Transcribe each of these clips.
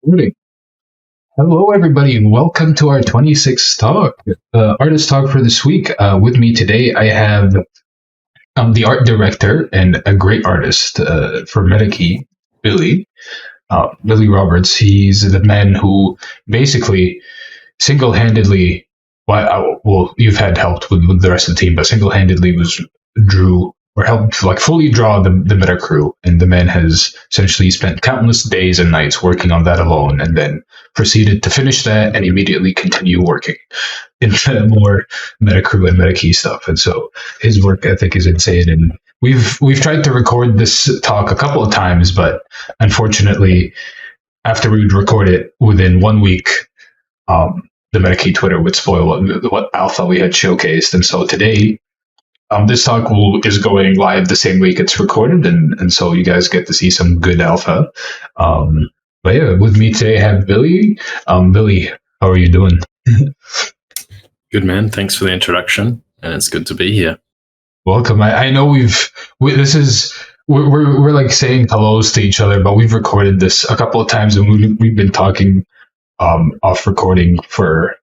Recording. Hello, everybody, and welcome to our 26th talk, artist talk for this week. With me today, I have the art director and a great artist for Metakey, Billy. Billy Roberts. He's the man who basically single-handedly, well, you've had help with the rest of the team, but single-handedly drew or helped like fully draw the meta crew, and the man has essentially spent countless days and nights working on that alone, and then proceeded to finish that and immediately continue working in the more meta crew and meta key stuff. And so his work ethic is insane. And we've tried to record this talk a couple of times, but unfortunately, after we would record it within 1 week, the Metakey Twitter would spoil what alpha we had showcased. And so today, this talk is going live the same week it's recorded, and so you guys get to see some good alpha. But yeah, with me today I have Billy. Billy, how are you doing? Good, man. Thanks for the introduction, and it's good to be here. Welcome. I know we're like saying hellos to each other, but we've recorded this a couple of times, and we've been talking off recording for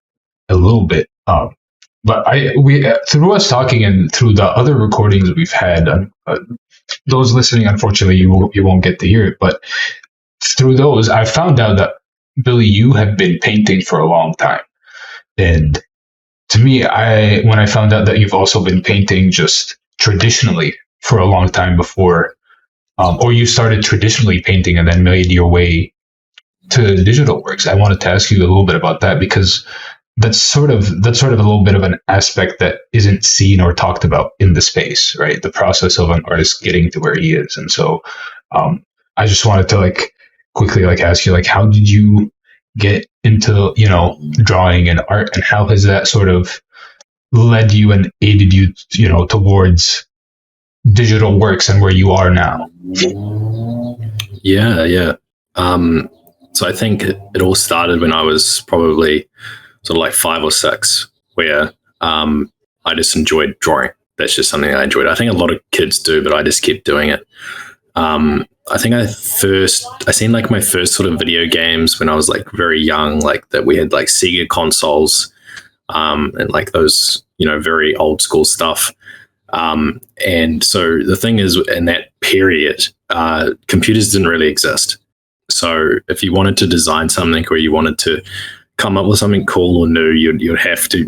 a little bit. But through us talking and through the other recordings we've had, those listening, unfortunately, you won't get to hear it. But through those, I found out that Billy, you have been painting for a long time, and to me, when I found out that you've also been painting just traditionally for a long time before, or you started traditionally painting and then made your way to digital works, I wanted to ask you a little bit about that, because that's sort of a little bit of an aspect that isn't seen or talked about in the space, right? The process of an artist getting to where he is. And so I just wanted to quickly ask you, how did you get into, drawing and art, and how has that sort of led you and aided you, towards digital works and where you are now? Yeah. So I think it all started when I was probably sort of like 5 or 6, where I just enjoyed drawing. That's just something I enjoyed. I think a lot of kids do, but I just kept doing it. I think I seen my first sort of video games when I was very young, that we had Sega consoles, and those, very old school stuff. And so the thing is, in that period, computers didn't really exist. So if you wanted to design something, or you wanted to come up with something cool or new, you'd have to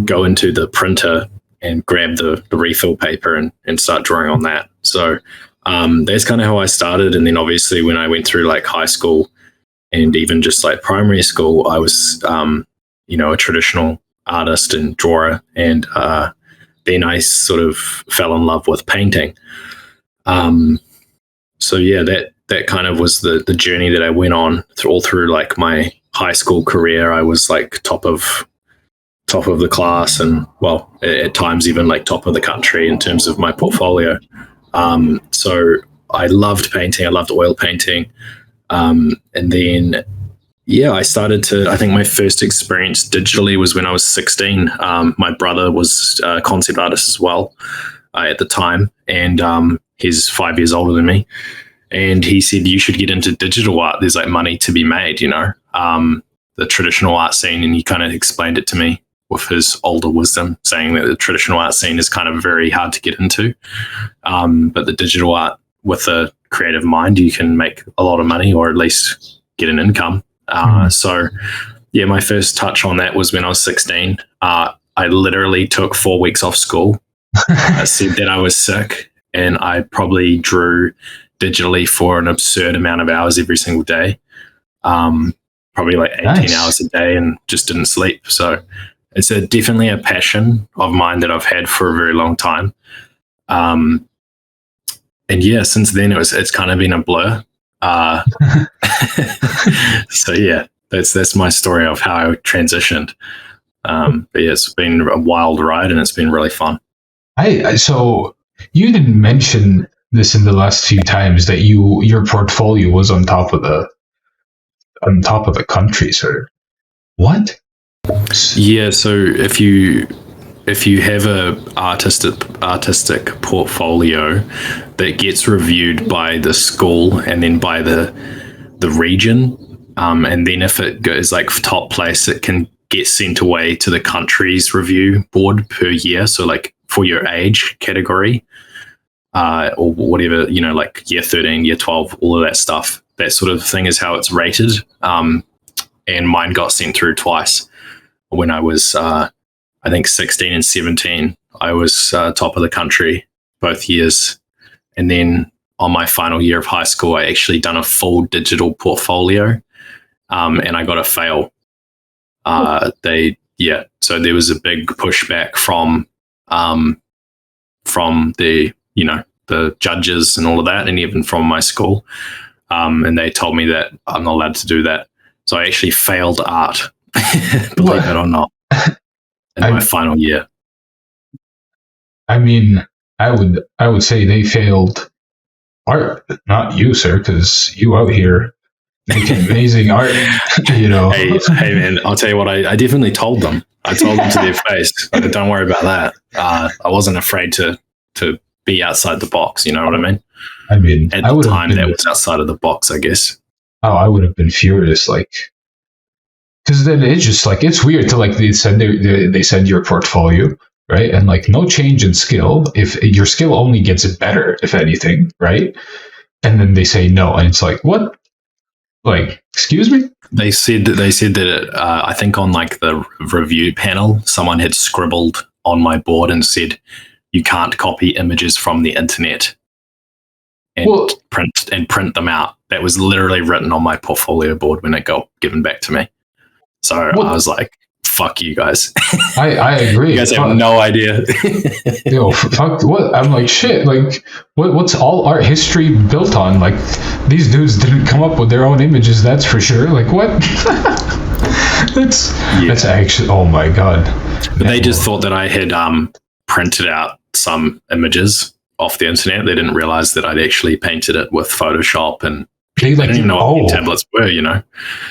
go into the printer and grab the refill paper and start drawing on that. So that's kind of how I started. And then obviously when I went through high school and even just primary school, I was a traditional artist and drawer, and then I sort of fell in love with painting. So yeah, that kind of was the journey that I went on all through my high school career. I was top of the class, and well, at times even top of the country in terms of my portfolio. So I loved painting. I loved oil painting. And then, I started I think my first experience digitally was when I was 16. My brother was a concept artist as well at the time, and he's 5 years older than me. And he said, you should get into digital art. There's money to be made, the traditional art scene. And he kind of explained it to me with his older wisdom, saying that the traditional art scene is kind of very hard to get into. But the digital art, with a creative mind, you can make a lot of money, or at least get an income. So yeah, my first touch on that was when I was 16. I literally took 4 weeks off school. I said that I was sick, and I probably drew digitally for an absurd amount of hours every single day, probably 18 Nice. hours a day, and just didn't sleep. So it's definitely a passion of mine that I've had for a very long time. And yeah, since then it's kind of been a blur. So yeah, that's my story of how I transitioned. But yeah, it's been a wild ride, and it's been really fun. So you didn't mention this in the last few times, that your portfolio was on top of the country, sir. What? Yeah, so if you have a artistic portfolio that gets reviewed by the school and then by the the region, and then if it goes like top place, it can get sent away to the country's review board per year. So like for your age category, or whatever, like year 13, year 12, all of that stuff, that sort of thing is how it's rated. And mine got sent through twice. When I was, I think 16 and 17, I was top of the country both years. And then on my final year of high school, I actually done a full digital portfolio, and I got a fail. So there was a big pushback from the, the judges and all of that, and even from my school. And they told me that I'm not allowed to do that. So I actually failed art, believe it or not, in my final year. I mean, I would say they failed art, not you, sir, because you out here making amazing art. Hey man, I'll tell you what. I definitely told them. I told them to their face. Don't worry about that. I wasn't afraid to be outside the box. You know what I mean? I mean, at the time, that was outside of the box, I guess. Oh, I would have been furious, because then it's just it's weird to they send your portfolio, right, and no change in skill. If your skill only gets better, if anything, right, and then they say no, and it's what? Excuse me? They said that I think on the review panel, someone had scribbled on my board and said, "You can't copy images from the internet and print them out." That was literally written on my portfolio board when it got given back to me. So I was like, "Fuck you guys." I agree. You guys have no idea. Yo, fuck what? I'm shit. What's all art history built on? These dudes didn't come up with their own images, that's for sure. What? That's actually, oh my god. But they just thought that I had printed out some images off the internet. They didn't realize that I'd actually painted it with Photoshop, and they didn't even know what tablets were,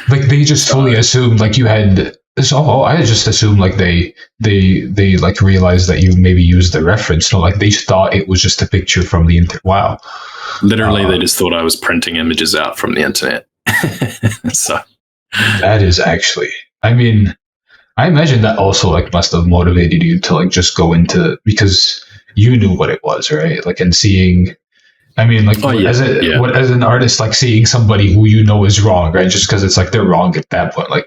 they just fully assumed you had. So I just assumed they realized that you maybe used the reference. No, they thought it was just a picture from the internet. Wow. Literally, they just thought I was printing images out from the internet. So that is actually, I mean, I imagine that also must have motivated you to just go into, because you knew what it was, right? And seeing, I mean, as an artist, seeing somebody who is wrong, right? Just because it's they're wrong at that point, it.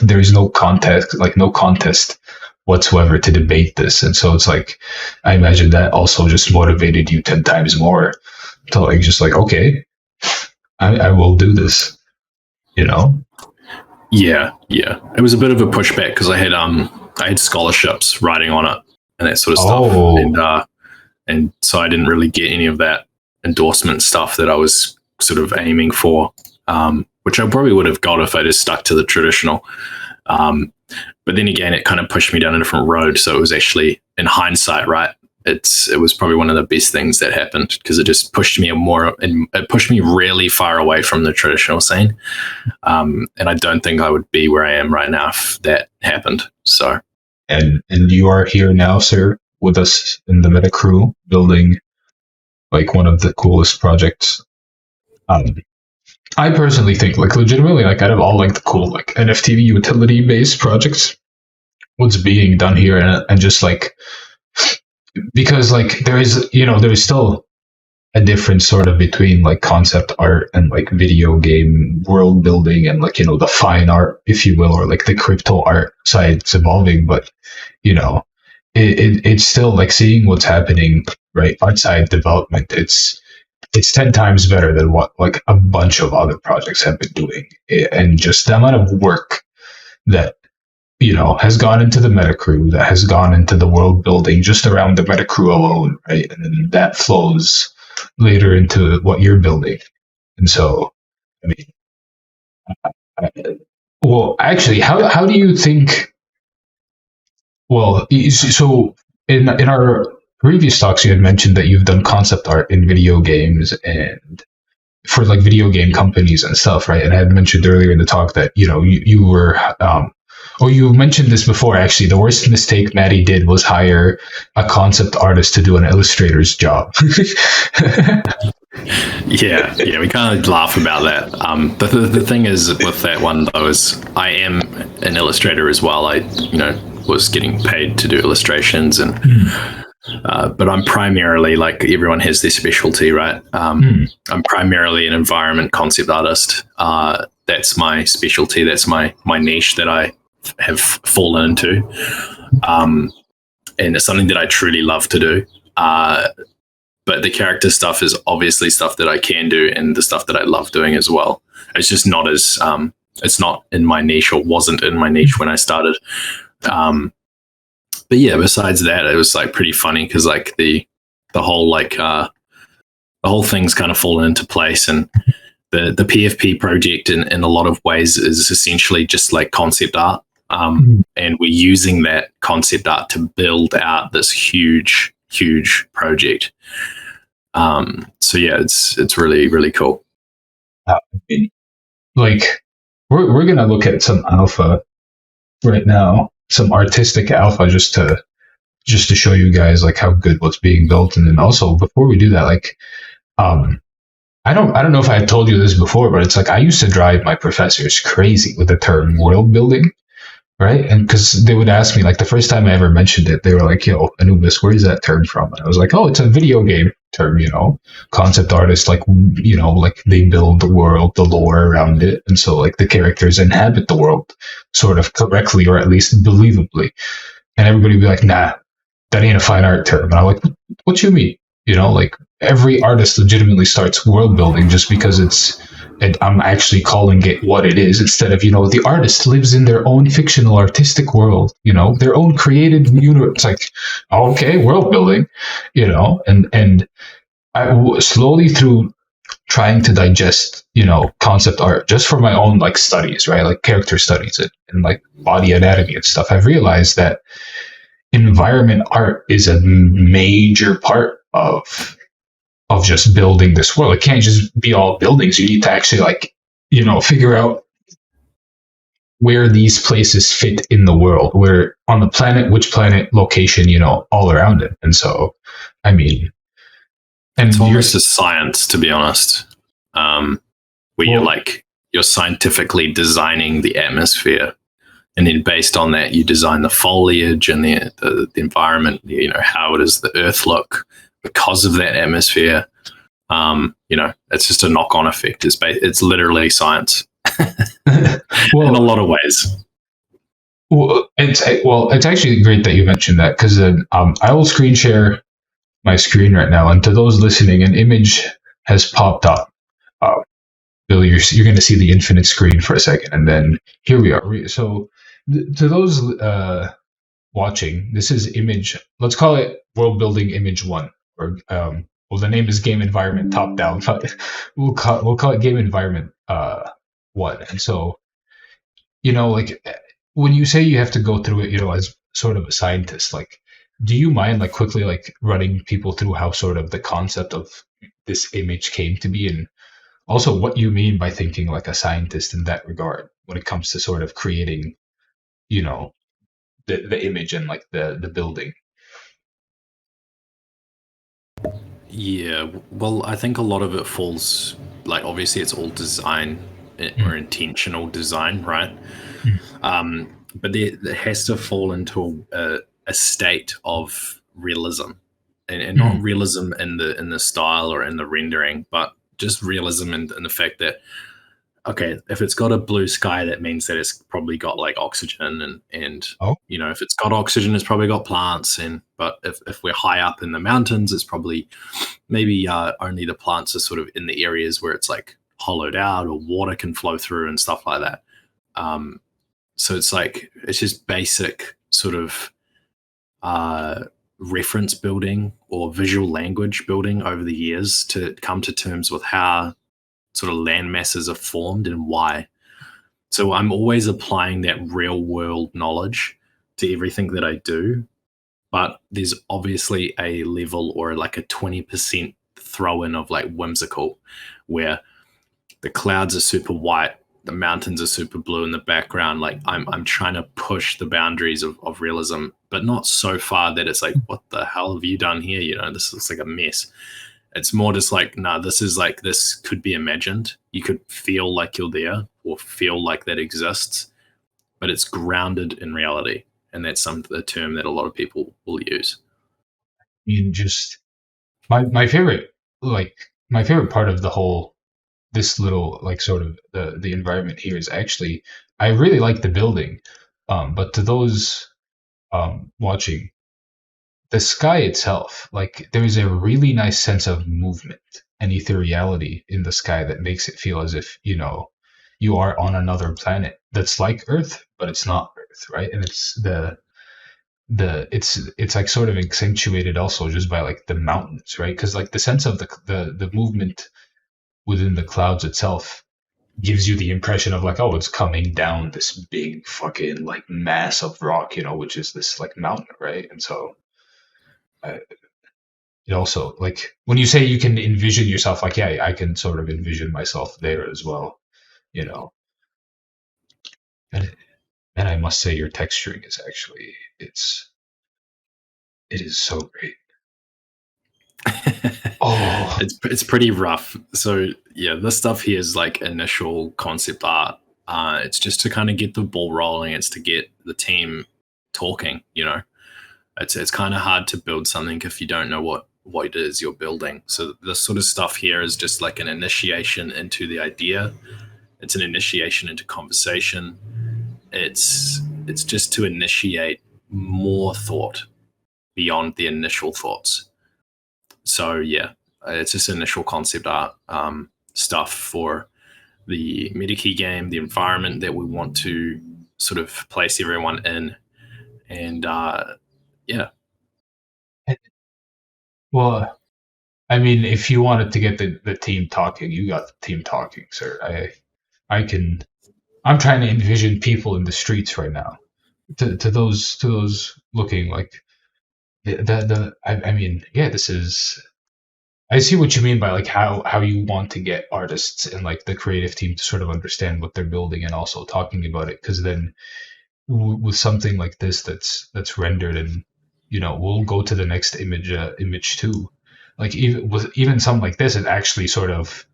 There is no contest, no contest whatsoever to debate this, and so it's I imagine that also just motivated you 10 times more to okay, I will do this, Yeah. It was a bit of a pushback because I had scholarships riding on it and that sort of stuff, and so I didn't really get any of that endorsement stuff that I was sort of aiming for, which I probably would have got if I just stuck to the traditional. But then again, it kind of pushed me down a different road. So it was actually, in hindsight, right, it was probably one of the best things that happened, because it just pushed me really far away from the traditional scene. And I don't think I would be where I am right now if that happened. So, and you are here now, sir, with us in the Meta crew, building one of the coolest projects. I personally think legitimately out of all the cool NFT utility based projects, what's being done here, and just because there is still a difference sort of between concept art and video game world building and the fine art, if you will, or the crypto art side. It's evolving, but it's still seeing what's happening right outside development. It's 10 times better than what a bunch of other projects have been doing, and just the amount of work that has gone into the Meta crew, that has gone into the world building just around the Meta crew alone, right? And then that flows later into what you're building. And so, I mean, well, actually, how do you think? Well, so in our previous talks, you had mentioned that you've done concept art in video games and for video game companies and stuff, right? And I had mentioned earlier in the talk that you were, or you mentioned this before. Actually, the worst mistake Maddie did was hire a concept artist to do an illustrator's job. Yeah, we kind of laugh about that. The thing is with that one though is I am an illustrator as well. I was getting paid to do illustrations, and but I'm primarily, like everyone has their specialty, right? I'm primarily an environment concept artist. That's my specialty. That's my niche that I have fallen into, and it's something that I truly love to do. But the character stuff is obviously stuff that I can do, and the stuff that I love doing as well. It's just not as it's not in my niche, or wasn't in my niche when I started. But yeah, besides that, it was like pretty funny because like the whole the whole thing's kind of fallen into place, and the PFP project in a lot of ways is essentially just like concept art, and we're using that concept art to build out this huge project. So yeah, it's really, really cool. Like we're gonna look at some alpha right now, some artistic alpha, just to show you guys like how good what's being built. And then also before we do that, like I don't know if I had told you this before, but it's like I used to drive my professors crazy with the term world building, right? And because they would ask me, like the first time I ever mentioned it, they were like, "Yo, Anubis, where is that term from?" And I was like, "Oh, it's a video game term, concept artists, like like they build the world, the lore around it, and so like the characters inhabit the world sort of correctly, or at least believably." And everybody would be like, "Nah, that ain't a fine art term." And I'm like, "What you mean?" Like every artist legitimately starts world building just because I'm actually calling it what it is, instead of, the artist lives in their own fictional artistic world, their own created universe. It's like, okay, world building, and I slowly, through trying to digest, concept art just for my own like studies, right? Like character studies and like body anatomy and stuff. I've realized that environment art is a major part of just building this world. It can't just be all buildings. You need to actually like, figure out where these places fit in the world, where on the planet, which planet, location, all around it. And so, I mean, and it's almost a science, to be honest, where you're scientifically designing the atmosphere. And then based on that, you design the foliage and the environment, how does the earth look because of that atmosphere. It's just a knock-on effect. It's literally science. Well, in a lot of ways. Well, it's actually great that you mentioned that, because I will screen share my screen right now, and to those listening, an image has popped up. Billy, you're going to see the infinite screen for a second, and then here we are. So to those watching, this is image. Let's call it world building image 1, or the name is game environment top down, but we'll call it game environment 1. And so, like when you say you have to go through it, as sort of a scientist, like, do you mind like quickly like running people through how sort of the concept of this image came to be, and also what you mean by thinking like a scientist in that regard when it comes to sort of creating, the image and like the building? Yeah, well, I think a lot of it falls, like, obviously it's all design or intentional design, right? But there has to fall into a state of realism, and not realism in the style or in the rendering, but just realism in the fact that, okay, if it's got a blue sky, that means that it's probably got like oxygen, and if it's got oxygen, it's probably got plants. But if we're high up in the mountains, it's probably maybe only the plants are sort of in the areas where it's like hollowed out, or water can flow through and stuff like that. So it's just basic sort of reference building or visual language building over the years to come to terms with how sort of land masses are formed and why. So I'm always applying that real world knowledge to everything that I do, but there's obviously a level, or like a 20% throw in of like whimsical, where the clouds are super white, the mountains are super blue in the background. Like I'm trying to push the boundaries of realism, but not so far that it's like, what the hell have you done here? This looks like a mess. It's more just like, nah, this is like, this could be imagined. You could feel like you're there or feel like that exists, but it's grounded in reality. And that's the term that a lot of people will use. You just my favorite, like my favorite part of the whole, this little like sort of the environment here is actually, I really like the building, but to those watching, the sky itself, like there's a really nice sense of movement and ethereality in the sky that makes it feel as if, you are on another planet that's like Earth, but it's not Earth, right? And it's it's like sort of accentuated also just by like the mountains, right? Because like the sense of the movement within the clouds itself gives you the impression of like, oh, it's coming down this big fucking like mass of rock, which is this like mountain, right? And so it also, like when you say you can envision yourself, like, yeah, I can sort of envision myself there as well, you know. And I must say, your texturing is actually, it is so great. Oh, It's pretty rough. So yeah, this stuff here is like initial concept art. It's just to kind of get the ball rolling. It's to get the team talking. It's kind of hard to build something if you don't know what it is you're building. So this sort of stuff here is just like an initiation into the idea. It's an initiation into conversation. It's just to initiate more thought beyond the initial thoughts. So yeah, it's just initial concept art stuff for the Metakey game, the environment that we want to sort of place everyone in, and yeah. well, I mean, if you wanted to get the team talking, you got the team talking, sir. I'm trying to envision people in the streets right now. To those looking like I mean, yeah, this is. I see what you mean by like how you want to get artists and like the creative team to sort of understand what they're building and also talking about it, because then with something like this that's rendered, and we'll go to the next image too, like even something like this, it actually sort of,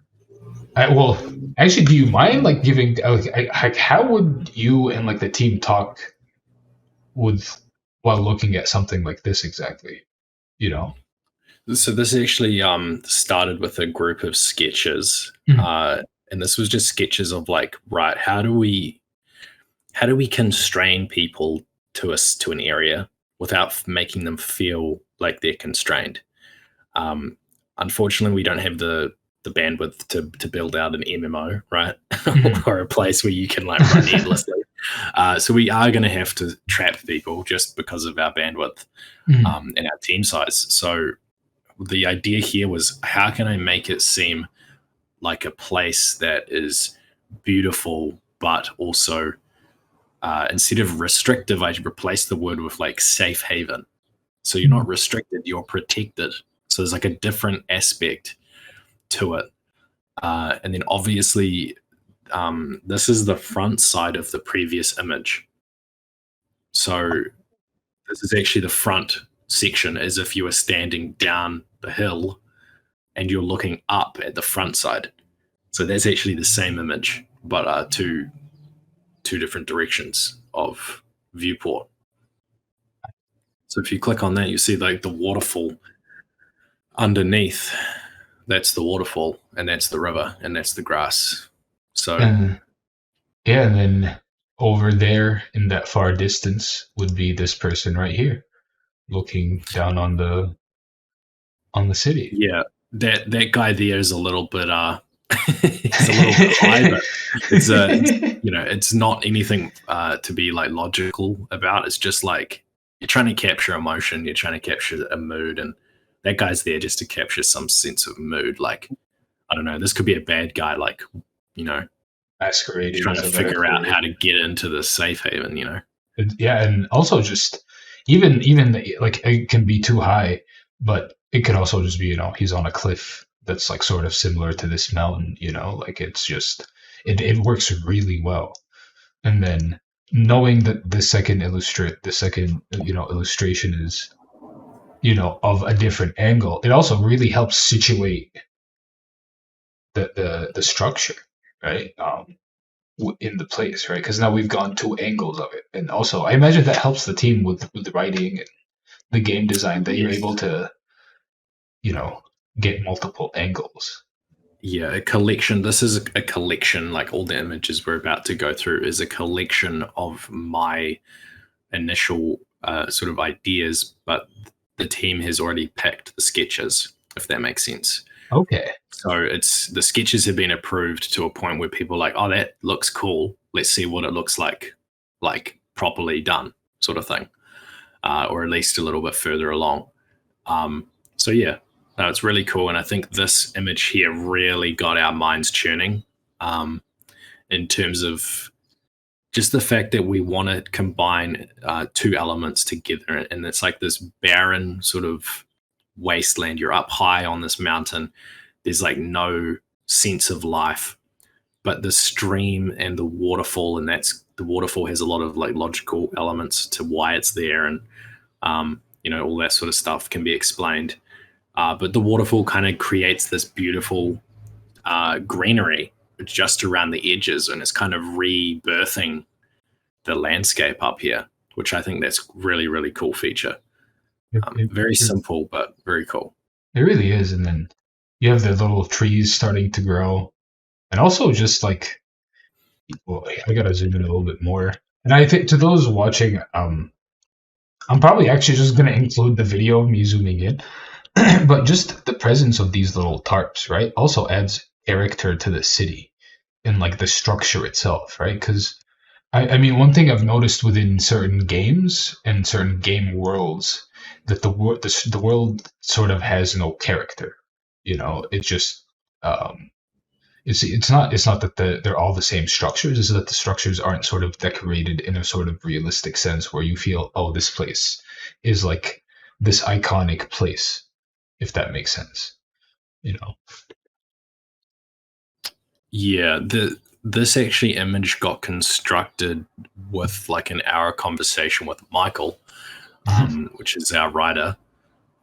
well, actually, do you mind like giving like how would you and like the team talk with while looking at something like this exactly, you know? So this actually started with a group of sketches, and this was just sketches of like, right, how do we constrain people to an area without making them feel like they're constrained? Unfortunately, we don't have the bandwidth to build out an MMO, right? Or a place where you can like run endlessly. So we are going to have to trap people just because of our bandwidth and our team size. So the idea here was, how can I make it seem like a place that is beautiful, but also instead of restrictive, I replace the word with like safe haven. So you're not restricted, you're protected. So there's like a different aspect to it. And then obviously, this is the front side of the previous image. So this is actually the front section, as if you were standing down the hill and you're looking up at the front side. So that's actually the same image, but two different directions of viewport. So if you click on that, you see like the waterfall underneath. That's the waterfall, and that's the river, and that's the grass. So yeah, and then over there in that far distance would be this person right here, looking down on the city. Yeah, that guy there is a little bit he's a little bit high, but it's it's not anything to be like logical about. It's just like you're trying to capture emotion, you're trying to capture a mood, and that guy's there just to capture some sense of mood. Like, I don't know, this could be a bad guy, like, masquerading, trying to figure out how to get into the safe haven, Yeah, and also just even like it can be too high, but it could also just be, he's on a cliff that's like sort of similar to this mountain, like it's just it works really well. And then knowing that the second illustration is of a different angle, it also really helps situate the structure, right? In the place, right? Because now we've gone two angles of it, and also I imagine that helps the team with the writing and the game design that you're able Yes. to, you know, get multiple angles. Yeah, a collection. This is a collection. Like all the images we're about to go through is a collection of my initial sort of ideas, but the team has already picked the sketches, if that makes sense. Okay. So it's the sketches have been approved to a point where people are like, oh, that looks cool. Let's see what it looks like properly done, sort of thing, or at least a little bit further along. So yeah, no, it's really cool, and I think this image here really got our minds churning um, in terms of just the fact that we want to combine two elements together, and it's like this barren sort of wasteland. You're up high on this mountain. There's like no sense of life, but the stream and the waterfall, and that's the waterfall has a lot of like logical elements to why it's there, and all that sort of stuff can be explained. But the waterfall kind of creates this beautiful greenery just around the edges, and it's kind of rebirthing the landscape up here, which I think that's really, really cool feature. It, it, Very it simple, but very cool. it really is, and then you have the little trees starting to grow, and also just like, well, I gotta zoom in a little bit more. And I think to those watching, I'm probably actually just gonna include the video of me zooming in, but just the presence of these little tarps, right, also adds character to the city and like the structure itself, right? Because I mean, one thing I've noticed within certain games and certain game worlds that the world sort of has no character. It just um, it's not that they're all the same structures. It's that the structures aren't sort of decorated in a sort of realistic sense where you feel, oh, this place is like this iconic place, if that makes sense. You know. Yeah, this actually image got constructed with like an hour conversation with Michael, which is our writer,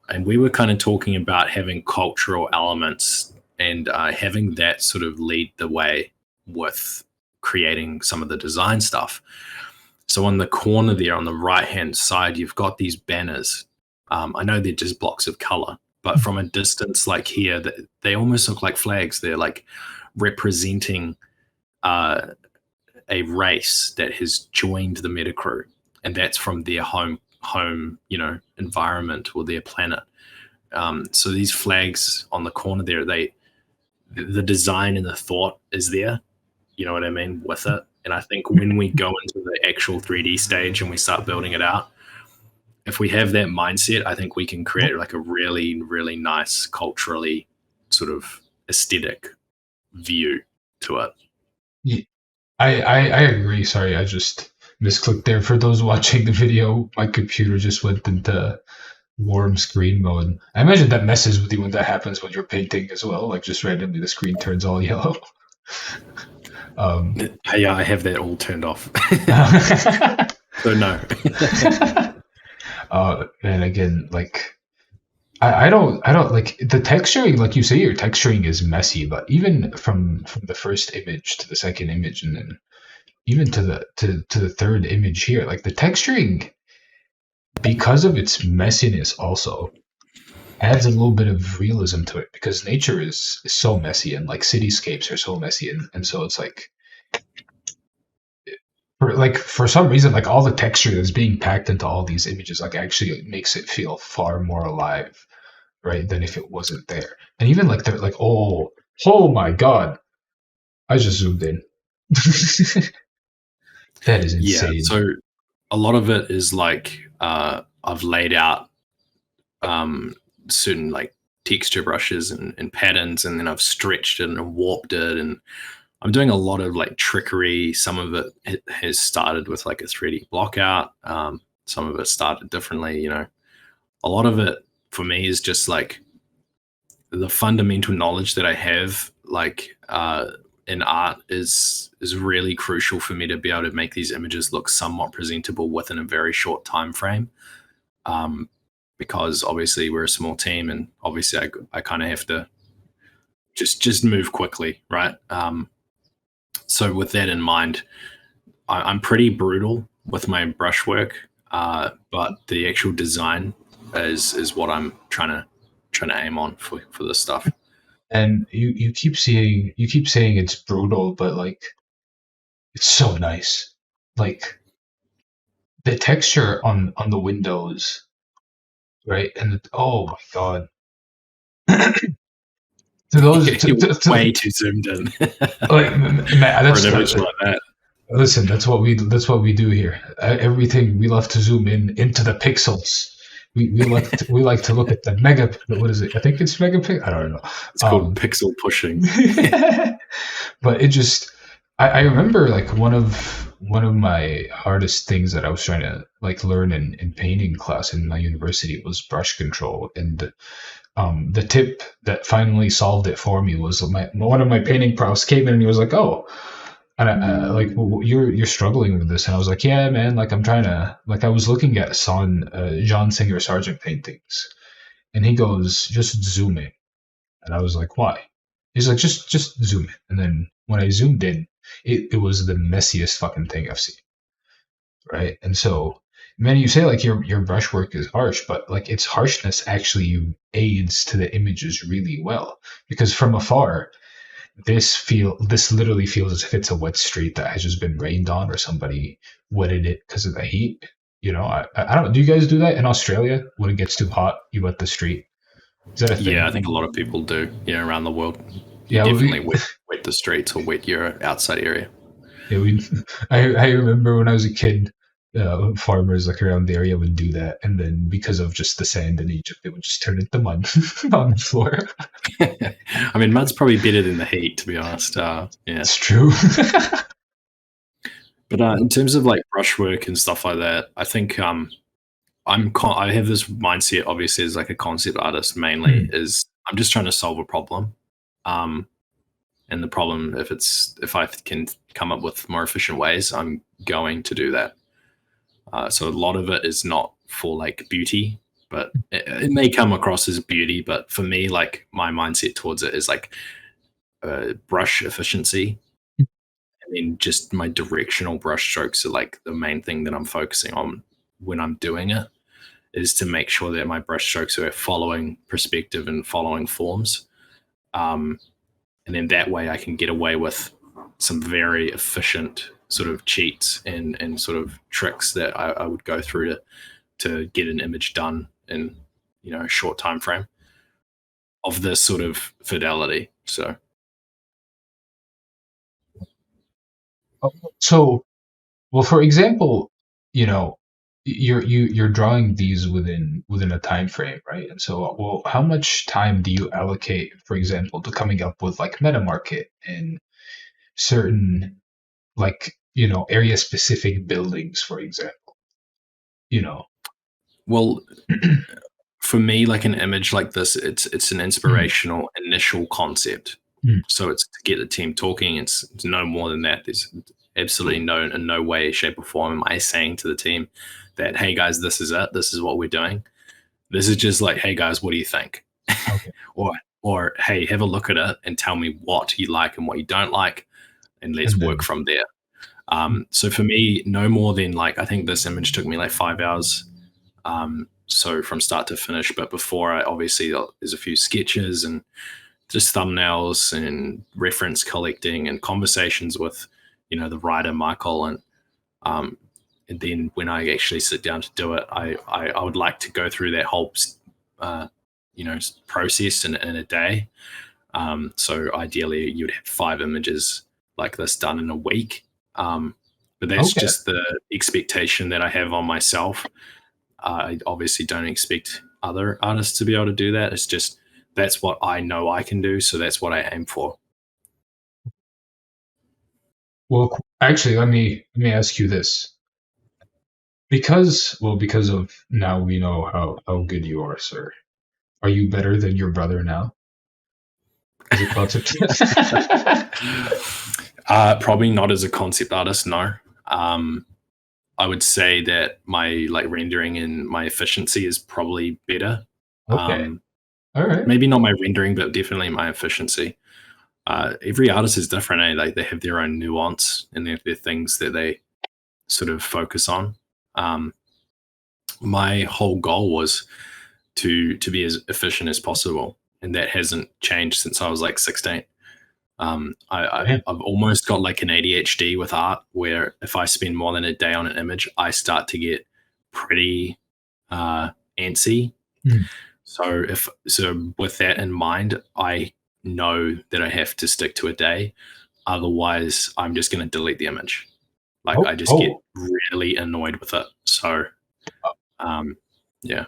and we were kind of talking about having cultural elements and having that sort of lead the way with creating some of the design stuff. So on the corner there, on the right hand side, you've got these banners. I know they're just blocks of color, but from a distance, like here, they almost look like flags. They're like representing uh, a race that has joined the Metacrew, and that's from their home environment or their planet. So these flags on the corner there, the design and the thought is there. You know what I mean with it. And I think when we go into the actual 3D stage and we start building it out, if we have that mindset, I think we can create like a really, really nice culturally sort of aesthetic view to it. Yeah, I agree. Sorry, I just misclicked there. For those watching the video, my computer just went into warm screen mode. I imagine that messes with you when that happens when you're painting as well. Like just randomly the screen turns all yellow. um, Yeah, I have that all turned off. uh, So no. and again, like I don't like the texturing. Like you say, your texturing is messy, but even from the first image to the second image, and then even to the third image here, like the texturing, because of its messiness, also adds a little bit of realism to it because nature is so messy and like cityscapes are so messy, and so it's like for some reason like all the texture that's being packed into all these images like actually makes it feel far more alive, right, than if it wasn't there. And even like they're like, oh my god, I just zoomed in. That is Yeah. insane. So a lot of it is like I've laid out certain like texture brushes and patterns, and then I've stretched it and warped it, and I'm doing a lot of like trickery. Some of it has started with like a 3D block out. Some of it started differently. A lot of it for me is just like the fundamental knowledge that I have, like in art, is really crucial for me to be able to make these images look somewhat presentable within a very short time frame. Um, because obviously we're a small team, and obviously I kind of have to just move quickly, right? So with that in mind, I'm pretty brutal with my brushwork, but the actual design is what I'm trying to aim on for this stuff. And you keep saying it's brutal, but like it's so nice. Like the texture on the windows, right? And oh my god, to those Way too zoomed in. like man, For that's an image like that. listen. That's what we do here. Everything we love to zoom in into the pixels. We like to look at the mega. What is it? I think it's megapixel. I don't know. It's called pixel pushing. But it just I remember like one of my hardest things that I was trying to like learn in painting class in my university was brush control, and the tip that finally solved it for me was one of my painting profs came in and he was like, "Oh, and like well, you're struggling with this," and I was like, "Yeah, man. Like I'm trying to like I was looking at John Singer Sargent paintings, and he goes, just zoom in," and I was like, "Why?" He's like, just zoom in," and then when I zoomed in, it was the messiest fucking thing I've seen, right? And so, man, you say like your brushwork is harsh, but like its harshness actually aids to the images really well because from afar, this literally feels as if it's a wet street that has just been rained on or somebody wetted it because of the heat. You know, I don't know. Do you guys do that in Australia when it gets too hot? You wet the street. Is that a thing? Yeah, I think a lot of people do. Yeah, around the world, you Yeah, definitely wet the streets or wet your outside area. yeah. I remember when I was a kid, farmers like around the area would do that, and then because of just the sand in Egypt, it would just turn into mud on the floor. I mean, mud's probably better than the heat, to be honest. Yeah, It's true. but in terms of like brushwork and stuff like that, I think I have this mindset, obviously, as like a concept artist. Mainly is I'm just trying to solve a problem, and the problem, if I can come up with more efficient ways, I'm going to do that. So a lot of it is not for like beauty, but it may come across as beauty. But for me, like my mindset towards it is like brush efficiency, and then just my directional brush strokes are like the main thing that I'm focusing on when I'm doing it, is to make sure that my brush strokes are following perspective and following forms. And then that way I can get away with some very efficient sort of cheats and sort of tricks that I would go through to get an image done in a short time frame of this sort of fidelity. So, well, for example, you know, you're drawing these within a time frame, right? And so, well, how much time do you allocate, for example, to coming up with like meta market and certain like area specific buildings, for example? You know. Well, for me, like an image like this, it's an inspirational initial concept. So it's to get the team talking. It's no more than that. There's absolutely in no way, shape, or form am I saying to the team that, hey guys, this is it. This is what we're doing. This is just like, hey guys, what do you think? Okay. or hey, have a look at it and tell me what you like and what you don't like, and let's work from there. So for me, no more than like, I think this image took me like 5 hours. So from start to finish, but before obviously there's a few sketches and just thumbnails and reference collecting and conversations with, the writer Michael, and then when I actually sit down to do it, I would like to go through that whole, process in a day. So ideally, you'd have 5 images like this done in a week. But that's just the expectation that I have on myself. I obviously don't expect other artists to be able to do that. It's just that's what I know I can do, so that's what I aim for. Well, actually, let me ask you this. Because of now we know how good you are, sir. Are you better than your brother now? As a concept? Probably not as a concept artist, no. I would say that my like rendering and my efficiency is probably better. Okay. All right. Maybe not my rendering, but definitely my efficiency. Every artist is different. Like they have their own nuance and they have their things that they sort of focus on. Um, my whole goal was to be as efficient as possible, and that hasn't changed since I was like 16. Damn. I've almost got like an ADHD with art, where if I spend more than a day on an image, I start to get pretty antsy. Mm. So with that in mind, I know that I have to stick to a day. Otherwise, I'm just going to delete the image. Like Oh, I just get oh. really annoyed with it. So um, yeah.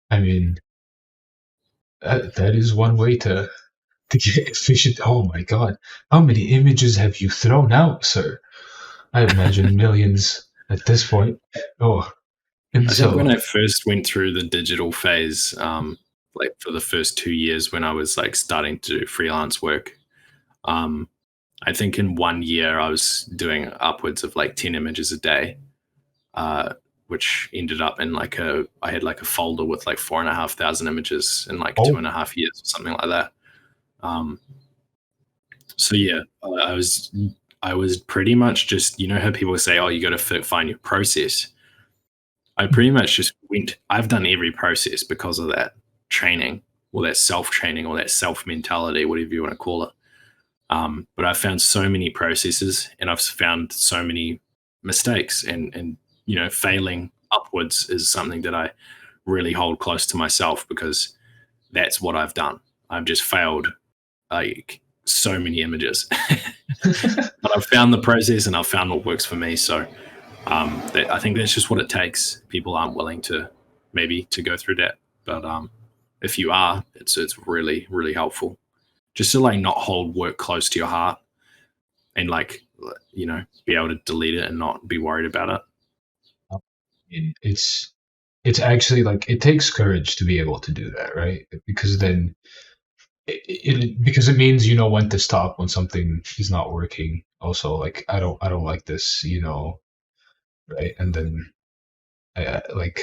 I mean, that is one way to get efficient. Oh my God, how many images have you thrown out, sir? I imagine millions at this point. Oh, and I think when so I first went through the digital phase, like for the first 2 years when I was like starting to do freelance work, um, I think in 1 year I was doing upwards of like 10 images a day, uh, which ended up in I had like a folder with like 4,500 images in like two oh, and a half years or something like that. Um, so yeah, I was pretty much just, you know how people say, oh, you got to find your process. I pretty much just went, I've done every process because of that training or that self training or that self mentality, whatever you want to call it. But I've found so many processes and I've found so many mistakes, and, you know, failing upwards is something that I really hold close to myself because that's what I've done. I've just failed like so many images, but I've found the process and I've found what works for me. So I think that's just what it takes. People aren't willing to maybe to go through that, but if you are, it's really really helpful. Just to like not hold work close to your heart and like, you know, be able to delete it and not be worried about it. it's actually like it takes courage to be able to do that, right? Because then because it means you know when to stop when something is not working. Also, like I don't like this, right? And then like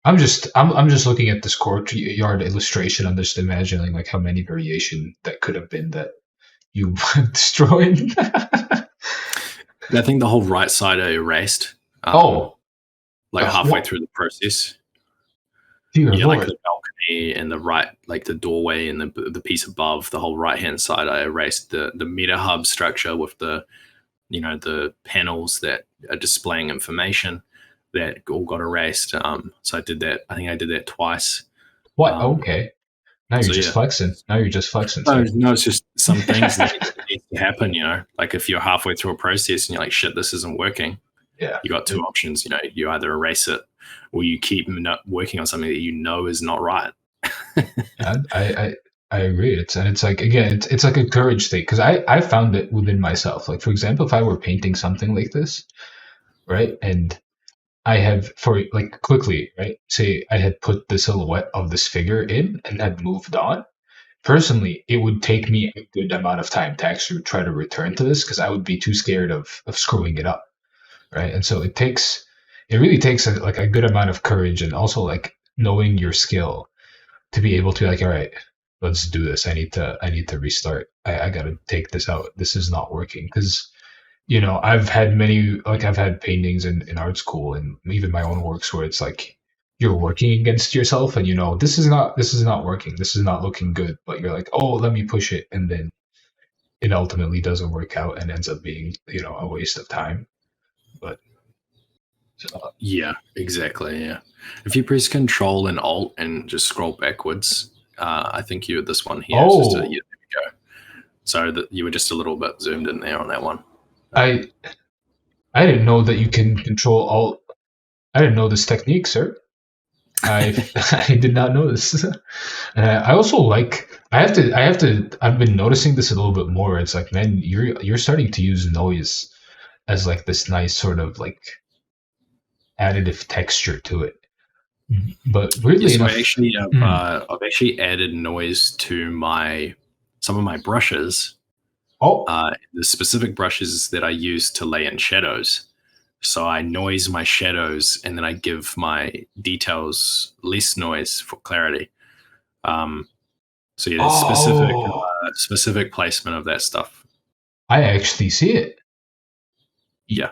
I'm just looking at this courtyard illustration. I'm just imagining like how many variation that could have been that you destroyed. I think the whole right side I erased, Oh, like halfway what? through the process. Dear Yeah, like Lord. the balcony and the right, like the doorway and the piece above the whole right hand side. I erased the meta hub structure with the, you know, the panels that are displaying information that all got erased. So I did that. I think I did that twice. What? Um, Okay. Now you're so just yeah, flexing. Now you're just flexing, no, sir. no, it's just some things that need to happen. You know, like if you're halfway through a process and you're like, shit, this isn't working. Yeah. You got two options. You know, you either erase it or you keep working on something that you know is not right. I agree. It's like again, it's like a courage thing because I found it within myself. Like for example, if I were painting something like this, right, and I have for like quickly, right, say I had put the silhouette of this figure in and had moved on. Personally, it would take me a good amount of time to actually try to return to this because I would be too scared of screwing it up, right? And so it really takes like a good amount of courage and also like knowing your skill to be able to like, all right, let's do this. I need to restart. I got to take this out. This is not working because I've had paintings in art school and even my own works where it's like you're working against yourself and this is not working. This is not looking good. But you're like, oh, let me push it, and then it ultimately doesn't work out and ends up being a waste of time. But Yeah, exactly. Yeah. If you press Control and Alt and just scroll backwards, I think you this one here is just a, oh, yeah, there we go. So that you were just a little bit zoomed in there on that one. I I didn't know that you can control alt. I didn't know this technique, sir. I I did not know this. I also like. I've been noticing this a little bit more. It's like, man, you're starting to use noise as like this nice sort of like additive texture to it. But Yeah, weirdly so enough, mm, I've actually added noise to my some of my brushes. oh, The specific brushes that I use to lay in shadows. So I noise my shadows, and then I give my details less noise for clarity. Um, so yeah, there's Oh, specific placement of that stuff. I actually see it. Yeah.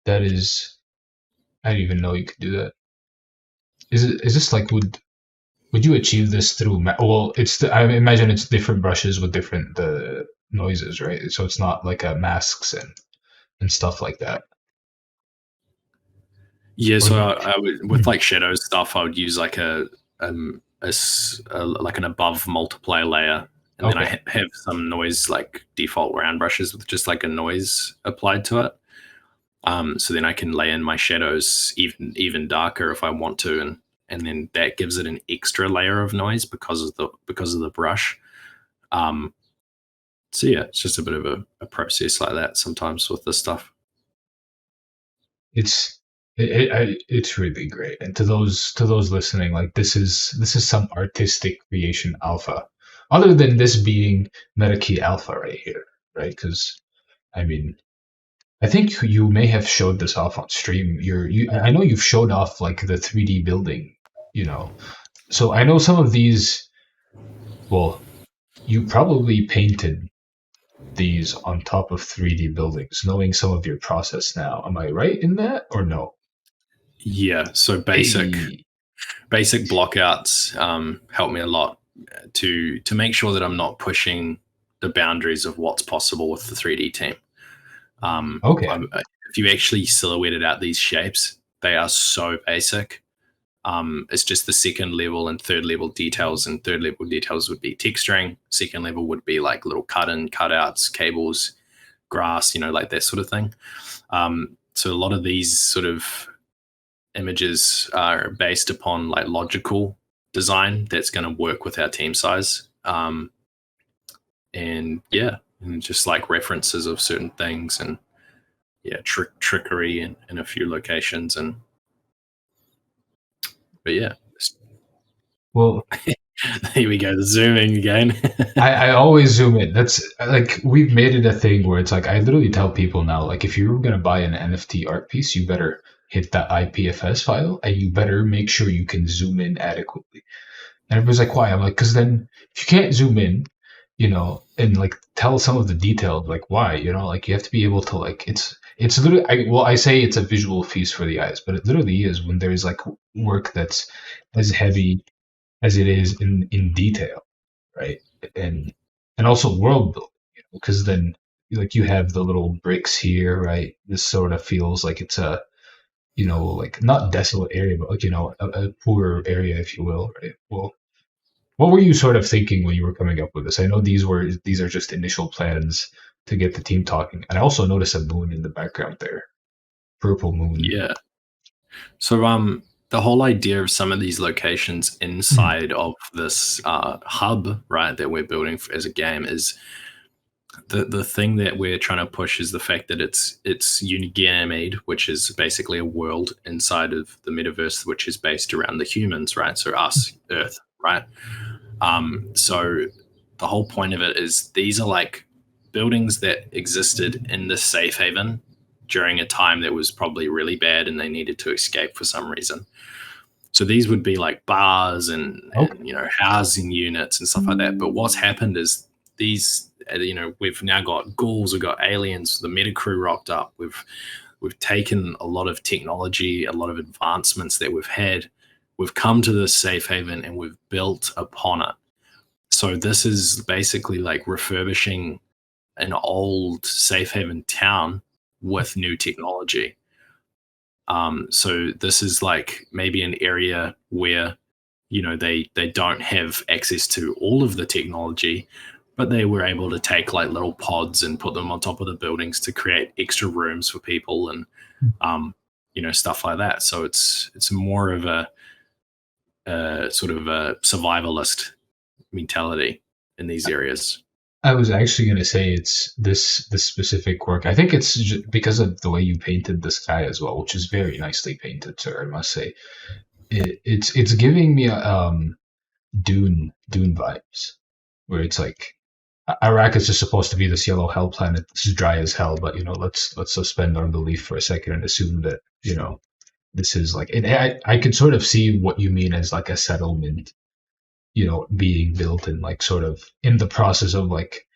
That is, I didn't even know you could do that. Is this like would you achieve this through? Well, I imagine it's different brushes with different noises, right? So it's not like masks and stuff like that. Yeah, Or so I would, with Hmm, like shadow stuff, I would use like like an above multiply layer, and then I okay, have some noise like default round brushes with just like a noise applied to it. So then I can lay in my shadows even darker if I want to, and then that gives it an extra layer of noise because of the brush. Um, so yeah, it's just a bit of a process like that sometimes with this stuff. it's it's really great. And to those listening, like this is some artistic creation alpha. Other than this being Metakey alpha right here, right? Because I mean, I think you may have showed this off on stream. I know you've showed off like the 3D building, you know. So I know some of these, well, you probably painted these on top of 3D buildings, knowing some of your process now. Am I right in that or no? Yeah, so Hey, basic blockouts help me a lot to make sure that I'm not pushing the boundaries of what's possible with the 3D team. okay. If you actually silhouetted out these shapes, they are so basic. It's just the second level and third level details, and third level details would be texturing. Second level would be like little cut in, cutouts, cables, grass, like that sort of thing. So a lot of these sort of images are based upon like logical design that's going to work with our team size. And yeah, and just like references of certain things, and yeah, trickery in a few locations. And but yeah, Well, here we go, the zooming again. I always zoom in. That's like we've made it a thing where it's like I literally tell people now, like if you're gonna buy an NFT art piece, you better hit that IPFS file and you better make sure you can zoom in adequately. And everybody's like, why? I'm like, because then if you can't zoom in, and like tell some of the details, like why, like you have to be able to like it's literally I say it's a visual feast for the eyes, but it literally is when there's like work that's as heavy as it is in detail, right? And and also world building, because then like you have the little bricks here, right? This sort of feels like it's a like not desolate area, but like a poorer area, if you will, right? Well, what were you sort of thinking when you were coming up with this? I know these are just initial plans to get the team talking, and I also noticed a moon in the background there, purple moon. Yeah. So the whole idea of some of these locations Hmm. inside of this hub, right, that we're building as a game is the thing that we're trying to push is the fact that it's unigamete, which is basically a world inside of the metaverse, which is based around the humans, right? So us, Earth, right? So the whole point of it is these are like buildings that existed in this safe haven during a time that was probably really bad and they needed to escape for some reason. So these would be like bars Okay. and housing units and stuff like that. But what's happened is these we've now got ghouls, we've got aliens, the meta crew rocked up. We've taken a lot of technology, a lot of advancements that we've had. We've come to this safe haven and we've built upon it. So this is basically like refurbishing an old safe haven town with new technology. So this is like maybe an area where they don't have access to all of the technology, but they were able to take like little pods and put them on top of the buildings to create extra rooms for people and um, stuff like that. So it's more of a sort of a survivalist mentality in these areas. I was actually going to say it's this specific work. I think it's because of the way you painted the sky as well, which is very nicely painted, sir. I must say it's giving me a Dune vibes, where it's like Iraq is just supposed to be this yellow hell planet. This is dry as hell, but let's suspend our belief for a second and assume that this is like. And I could sort of see what you mean as like a settlement, being built and like sort of in the process of like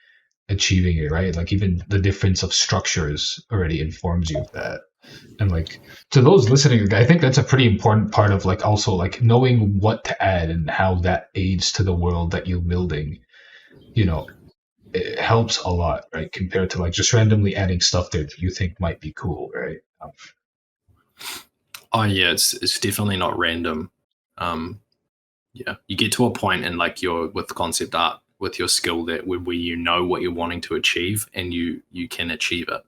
achieving it, right? Like even the difference of structures already informs you of that. And like to those listening, I think that's a pretty important part of like also like knowing what to add and how that aids to the world that you're building. You know, it helps a lot, right? Compared to like just randomly adding stuff there that you think might be cool, right? Oh yeah, it's definitely not random. Um, yeah, you get to a point in like your with concept art with your skill that where you know what you're wanting to achieve and you can achieve it.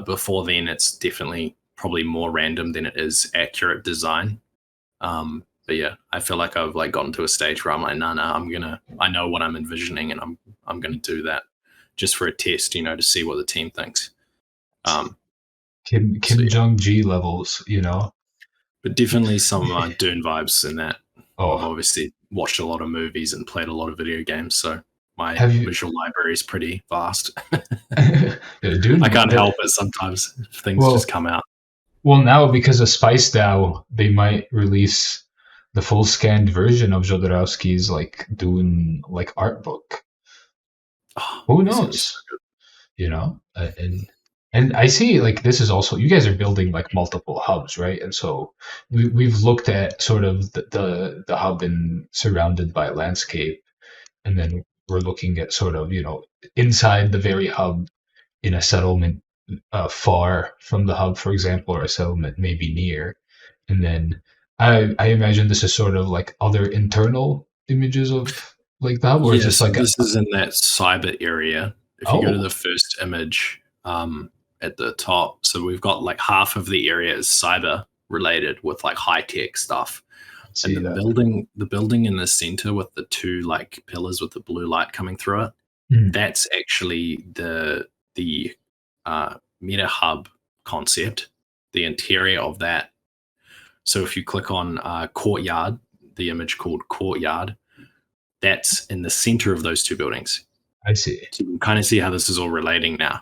Before then, it's definitely probably more random than it is accurate design. But yeah, I feel like I've like gotten to a stage where I'm like, no, I know what I'm envisioning, and I'm gonna do that just for a test, to see what the team thinks. Um, so Kim yeah, Jong G levels. but definitely some Dune vibes in that. I've Oh, obviously watched a lot of movies and played a lot of video games, so my have you? visual library is pretty vast. Yeah, I Dune. can't help it sometimes. Things just Well, come out. well, now because of Spice DAO, they might release the full scanned version of Jodorowsky's like Dune like art book. Oh, Who it's gonna be so knows? good. And I see like this is also you guys are building like multiple hubs, right? And so we've looked at sort of the hub and surrounded by landscape, and then we're looking at sort of inside the very hub in a settlement far from the hub, for example, or a settlement maybe near. And then I imagine this is sort of like other internal images of like the hub, or is Yeah, this so like this is in that cyber area. If you go to oh, the first image at the top, so we've got like half of the area is cyber related with like high tech stuff, I and see that. the building in the center with the two like pillars with the blue light coming through it, Mm, that's actually the Meta Hub concept, the interior of that. So if you click on Courtyard, the image called Courtyard, that's in the center of those two buildings. I see. So you can kind of see how this is all relating now.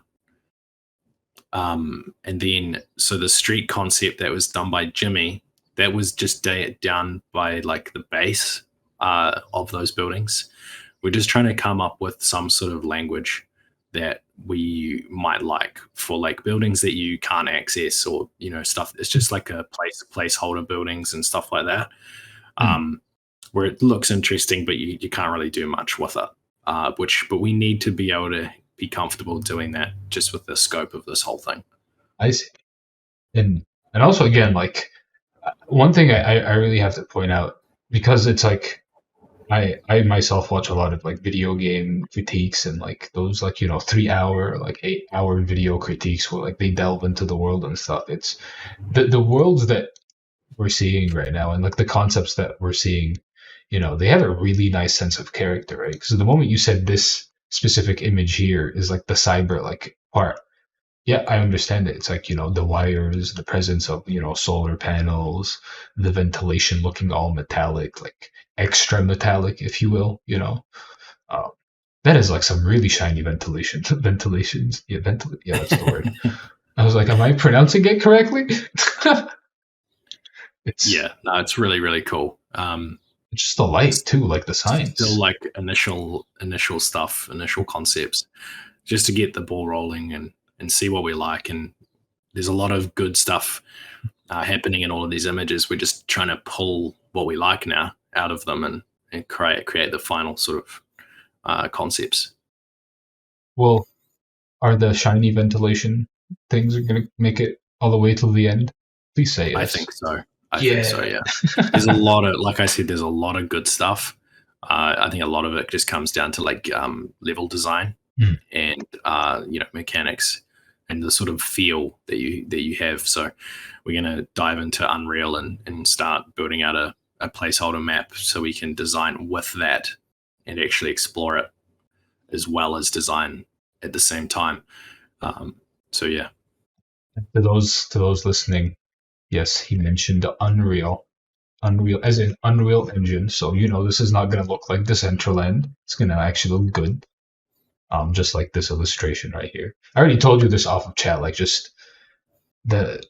And then, so the street concept that was done by Jimmy, that was just done by like the base of those buildings. We're just trying to come up with some sort of language that we might like for like buildings that you can't access or stuff. It's just like a placeholder buildings and stuff like that, Mm, where it looks interesting, but you can't really do much with it. But we need to be able to be comfortable doing that just with the scope of this whole thing. I see. And also again, like one thing I really have to point out because it's like I myself watch a lot of like video game critiques and like those like 3 hour like 8 hour video critiques where like they delve into the world and stuff. It's the worlds that we're seeing right now and like the concepts that we're seeing, they have a really nice sense of character, right? So the moment you said this specific image here is like the cyber like part, yeah, I understand it. It's like, the wires, the presence of, solar panels, the ventilation looking all metallic, like extra metallic, if you will, Uh, that is like some really shiny ventilation. Ventilations. Yeah, yeah, that's the word. I was like, am I pronouncing it correctly? it's Yeah, no, it's really really cool. it's just the light It's too, like the still science. like initial stuff, initial concepts, just to get the ball rolling and see what we like. And there's a lot of good stuff happening in all of these images. We're just trying to pull what we like now out of them and create the final sort of concepts. Well, are the shiny ventilation things are gonna make it all the way till the end? Please say I yes. think so. I think so. Yeah. Yeah. There's a lot of, like I said, there's a lot of good stuff. I think a lot of it just comes down to like level design Mm, and mechanics and the sort of feel that you have. So we're going to dive into Unreal and start building out a placeholder map so we can design with that and actually explore it as well as design at the same time. So yeah, to those listening, yes, he mentioned Unreal as in Unreal Engine. So this is not gonna look like Decentraland. It's gonna actually look good. Just like this illustration right here. I already told you this off of chat. Like just the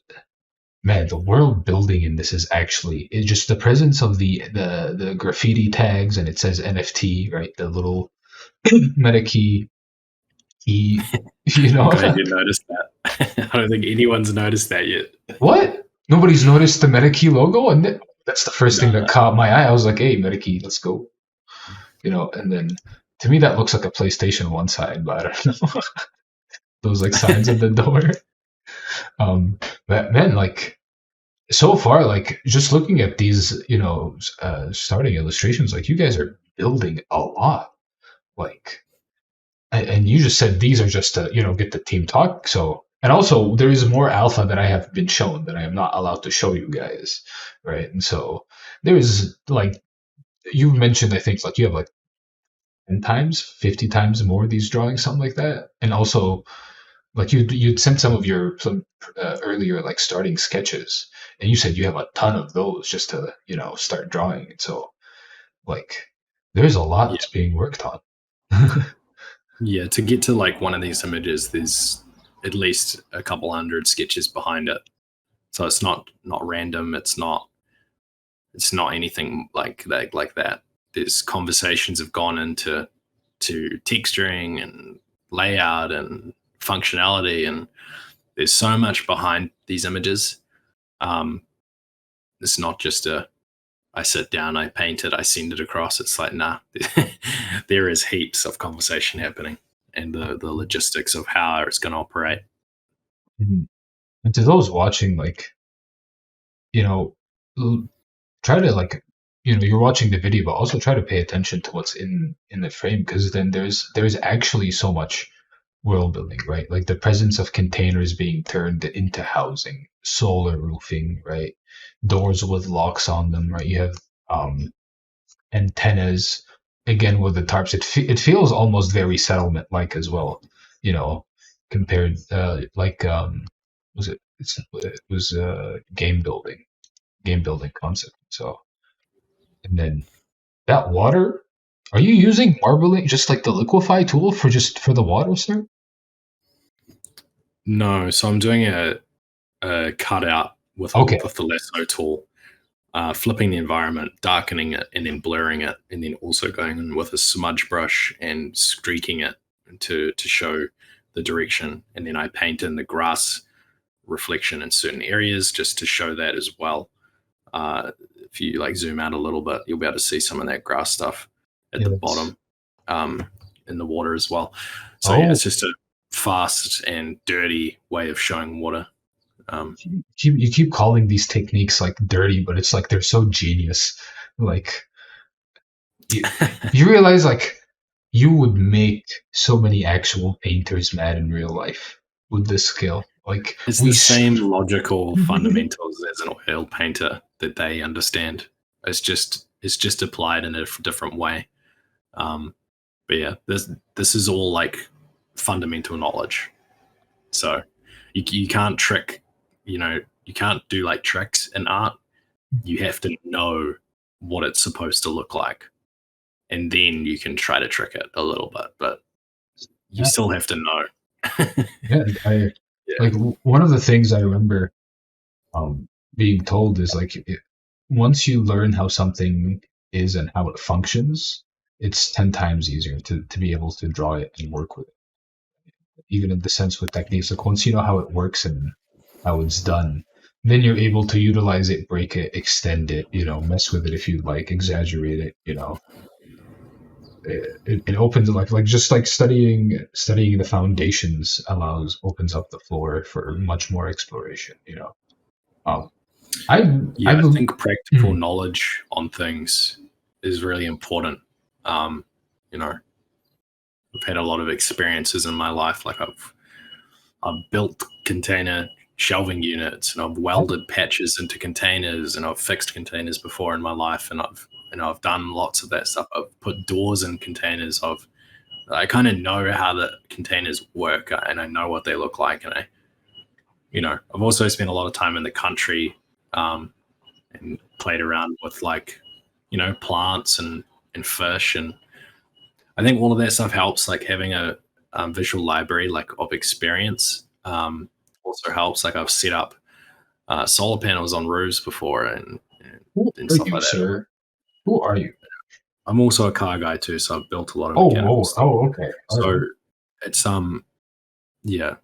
man, the world building in this is actually it's just the presence of the graffiti tags, and it says NFT, right? The little Metakey key, you I'm know. glad you noticed that. I don't think anyone's noticed that yet. What? Nobody's noticed the Metakey logo, and that's the first thing that No. caught my eye. I was like, "Hey, Metakey, let's go," you know. And then to me, that looks like a PlayStation One side, but I don't know. Those like signs at the door. But man, like so far, like just looking at these, starting illustrations, like you guys are building a lot. Like, and you just said these are just to, get the team talk. So, and also there is more alpha that I have been shown that I am not allowed to show you guys, right? And so there is like you've mentioned, I think like you have like 10 times, 50 times more of these drawings, something like that. And also like you'd sent some earlier like starting sketches, and you said you have a ton of those just to start drawing. And so like there's a lot Yeah. that's being worked on. Yeah. To get to like one of these images, there's at least a couple hundred sketches behind it. So it's not random. It's not anything like that. There's conversations have gone into texturing and layout and functionality, and there's so much behind these images. It's not just I sit down, I paint it, I send it across. It's like, nah, there is heaps of conversation happening, and the logistics of how it's going to operate. Mhm. And to those watching, like you know, try to like you're watching the video, but also try to pay attention to what's in the frame, because then there's actually so much world building, right? Like the presence of containers being turned into housing, solar roofing, right? Doors with locks on them, right? You have um, antennas again with the tarps. It feels almost very settlement like as well, you know, compared like was it was game building concept. So and then that water. Are you using marbling just like the liquefy tool for just for the water, sir? No, so I'm doing a cutout Okay. with the lasso tool, flipping the environment, darkening it, and then blurring it, and then also going in with a smudge brush and streaking it to show the direction. And then I paint in the grass reflection in certain areas just to show that as well. If you like zoom out a little bit, you'll be able to see some of that grass stuff at Yeah, the that's bottom, in the water as well. So yeah, oh it's just a fast and dirty way of showing water. Um, you keep calling these techniques like dirty, but it's like they're so genius. Like you, you realize like you would make so many actual painters mad in real life with this skill. Like it's we the same logical fundamentals as an oil painter that they understand. It's just applied in a different way. Um, but yeah, this is all like fundamental knowledge. So you can't trick, you can't do like tricks in art. You have to know what it's supposed to look like, and then you can try to trick it a little bit, but you yeah, still have to know. yeah. I Yeah. like one of the things I remember being told is like once you learn how something is and how it functions, it's 10 times easier to be able to draw it and work with it. Even in the sense with techniques, like once you know how it works and how it's done, then you're able to utilize it, break it, extend it, mess with it if you like, exaggerate it. It opens like just like studying the foundations opens up the floor for much more exploration. Um, I Yeah, I believe. think practical knowledge on things is really important. Um, you know, I've had a lot of experiences in my life. Like I've built container shelving units, and I've welded patches into containers, and I've fixed containers before in my life, and I've done lots of that stuff. I've put doors in containers. I kind of know how the containers work, and I know what they look like, and I've also spent a lot of time in the country, and played around with like plants and fish, and I think all of that stuff helps, like having visual library like of experience also helps. Like I've set up solar panels on roofs before Who and are stuff you, like that. sir? Who are you? I'm also a car guy too, so I've built a lot of Oh, mechanical stuff. okay. All So right. it's yeah.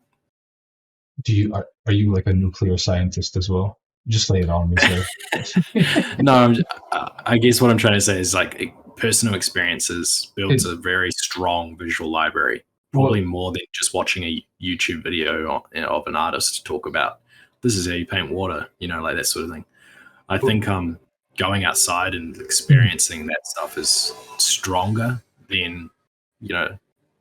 Are you like a nuclear scientist as well? Just lay it on me, sir. No, I guess what I'm trying to say is like personal experiences builds It, a very strong visual library, probably well, more than just watching a YouTube video of an artist talk about this is how you paint water, like that sort of thing. I think going outside and experiencing that stuff is stronger than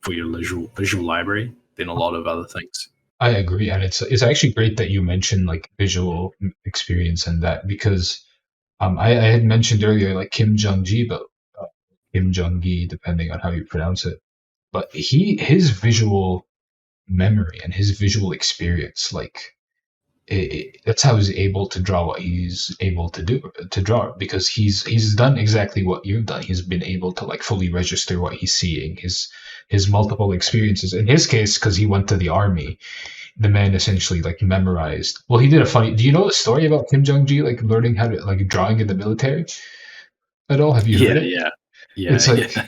for your visual library than a lot of other things. I agree, and it's actually great that you mentioned like visual experience and that because I had mentioned earlier like Kim Jong Gi, but Kim Jong Gi, depending on how you pronounce it. But his visual memory and his visual experience, like that's how he's able to draw what he's able to draw because he's done exactly what you've done. He's been able to like fully register what he's seeing, his multiple experiences. In his case, because he went to the army, the man essentially like memorized. Well, he did a funny. Do you know the story about Kim Jong Gi like learning how to like drawing in the military at all? Have you heard Yeah, it? yeah, yeah, It's like yeah.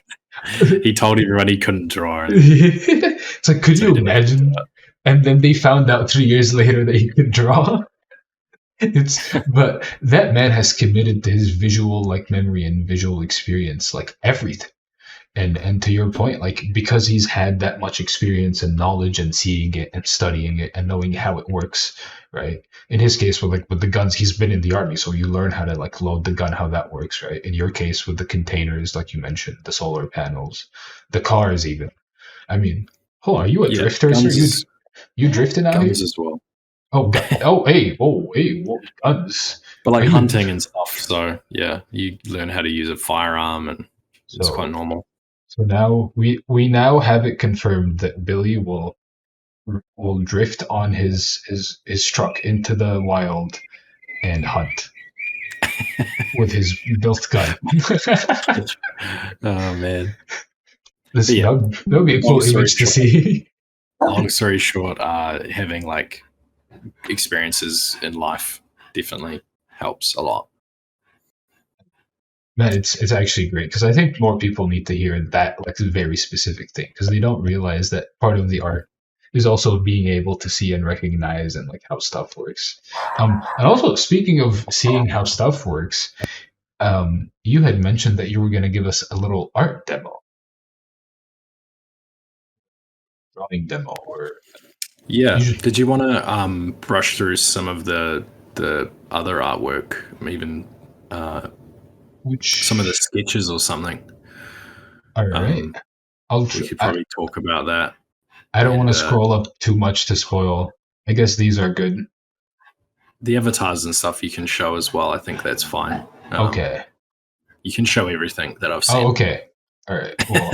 He told everyone he couldn't draw, and it's like, could so you he didn't have to do imagine? it. And then they found out 3 years later that he could draw. But that man has committed to his visual like memory and visual experience like everything. And to your point, like because he's had that much experience and knowledge and seeing it and studying it and knowing how it works, right? In his case, with the guns, he's been in the army, so you learn how to like load the gun, how that works, right? In your case, with the containers, like you mentioned, the solar panels, the cars, even. I mean, hold on, are you a Yeah, drifter, sir? You drifting out here? guns as well. Hey, whoa, guns. But Are like you? hunting and stuff. So yeah, you learn how to use a firearm, and it's quite So normal. so now we now have it confirmed that Billy will drift on his truck into the wild and hunt with his built gun. Oh man. This But yeah, that would be a long cool story image to short, see. having like experiences in life definitely helps a lot. Man, it's actually great because I think more people need to hear that like very specific thing because they don't realize that part of the art is also being able to see and recognize and like how stuff works. And also speaking of seeing how stuff works, you had mentioned that you were going to give us a little art demo, drawing demo, or Yeah. usually Did you want to brush through some of the other artwork, even some of the which. sketches or something? All right, Um, I'll. we could probably talk about that. I don't want And to scroll up too much to spoil. I guess these are good. the avatars and stuff you can show as well. I think that's fine. Okay. You can show everything that I've Oh, sent. okay. All right. Well,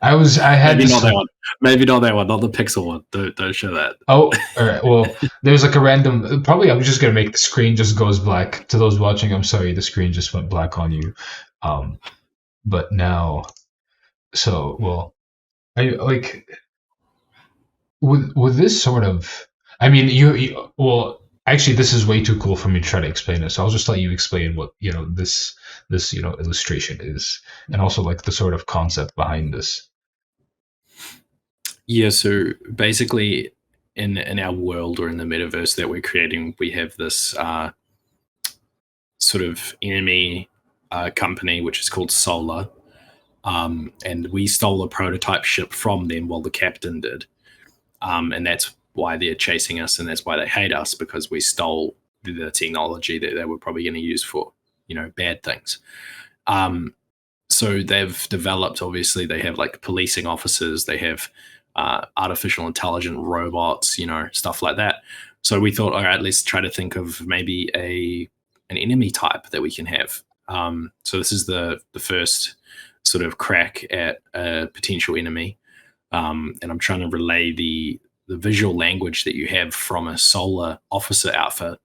I had Maybe this. not that one. Maybe not that one. Not the pixel one. Don't show that. Oh, all right. Well, there's like a random. Probably, I'm just gonna make the screen just goes black. To those watching, I'm sorry, the screen just went black on you. Um, but now, so well, I like with this sort of. I mean, well. Actually, this is way too cool for me to try to explain it. So I'll just let you explain what this illustration is, and also like the sort of concept behind this. Yeah. So basically, in our world or in the metaverse that we're creating, we have this sort of enemy company which is called Solar, and we stole a prototype ship from them. Well, the captain did, and that's why they're chasing us, and that's why they hate us because we stole the technology that they were probably going to use for bad things. Um, so they've developed. Obviously, they have like policing officers. They have artificial intelligent robots. Stuff like that. So we thought, all right, let's try to think of maybe an enemy type that we can have. So this is the first sort of crack at a potential enemy, and I'm trying to relay the visual language that you have from a Solar officer outfit,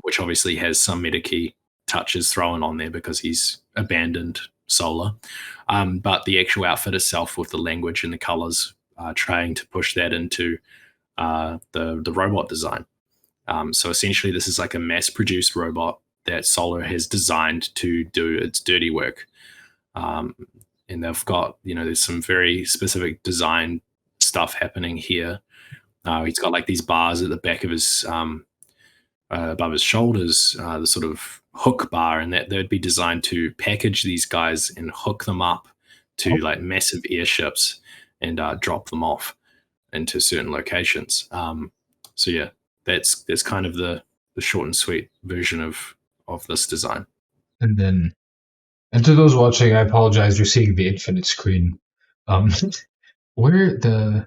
which obviously has some Metakey touches thrown on there because he's abandoned Solar. But the actual outfit itself with the language and the colors trying to push that into the robot design. So essentially, this is like a mass-produced robot that Solar has designed to do its dirty work. And they've got, there's some very specific design stuff happening here. He's got like these bars at the back of his above his shoulders, the sort of hook bar, and that they'd be designed to package these guys and hook them up to like massive airships and drop them off into certain locations. So yeah, that's kind of the short and sweet version of this design. And then, and to those watching, I apologize. You're seeing the infinite screen. Where the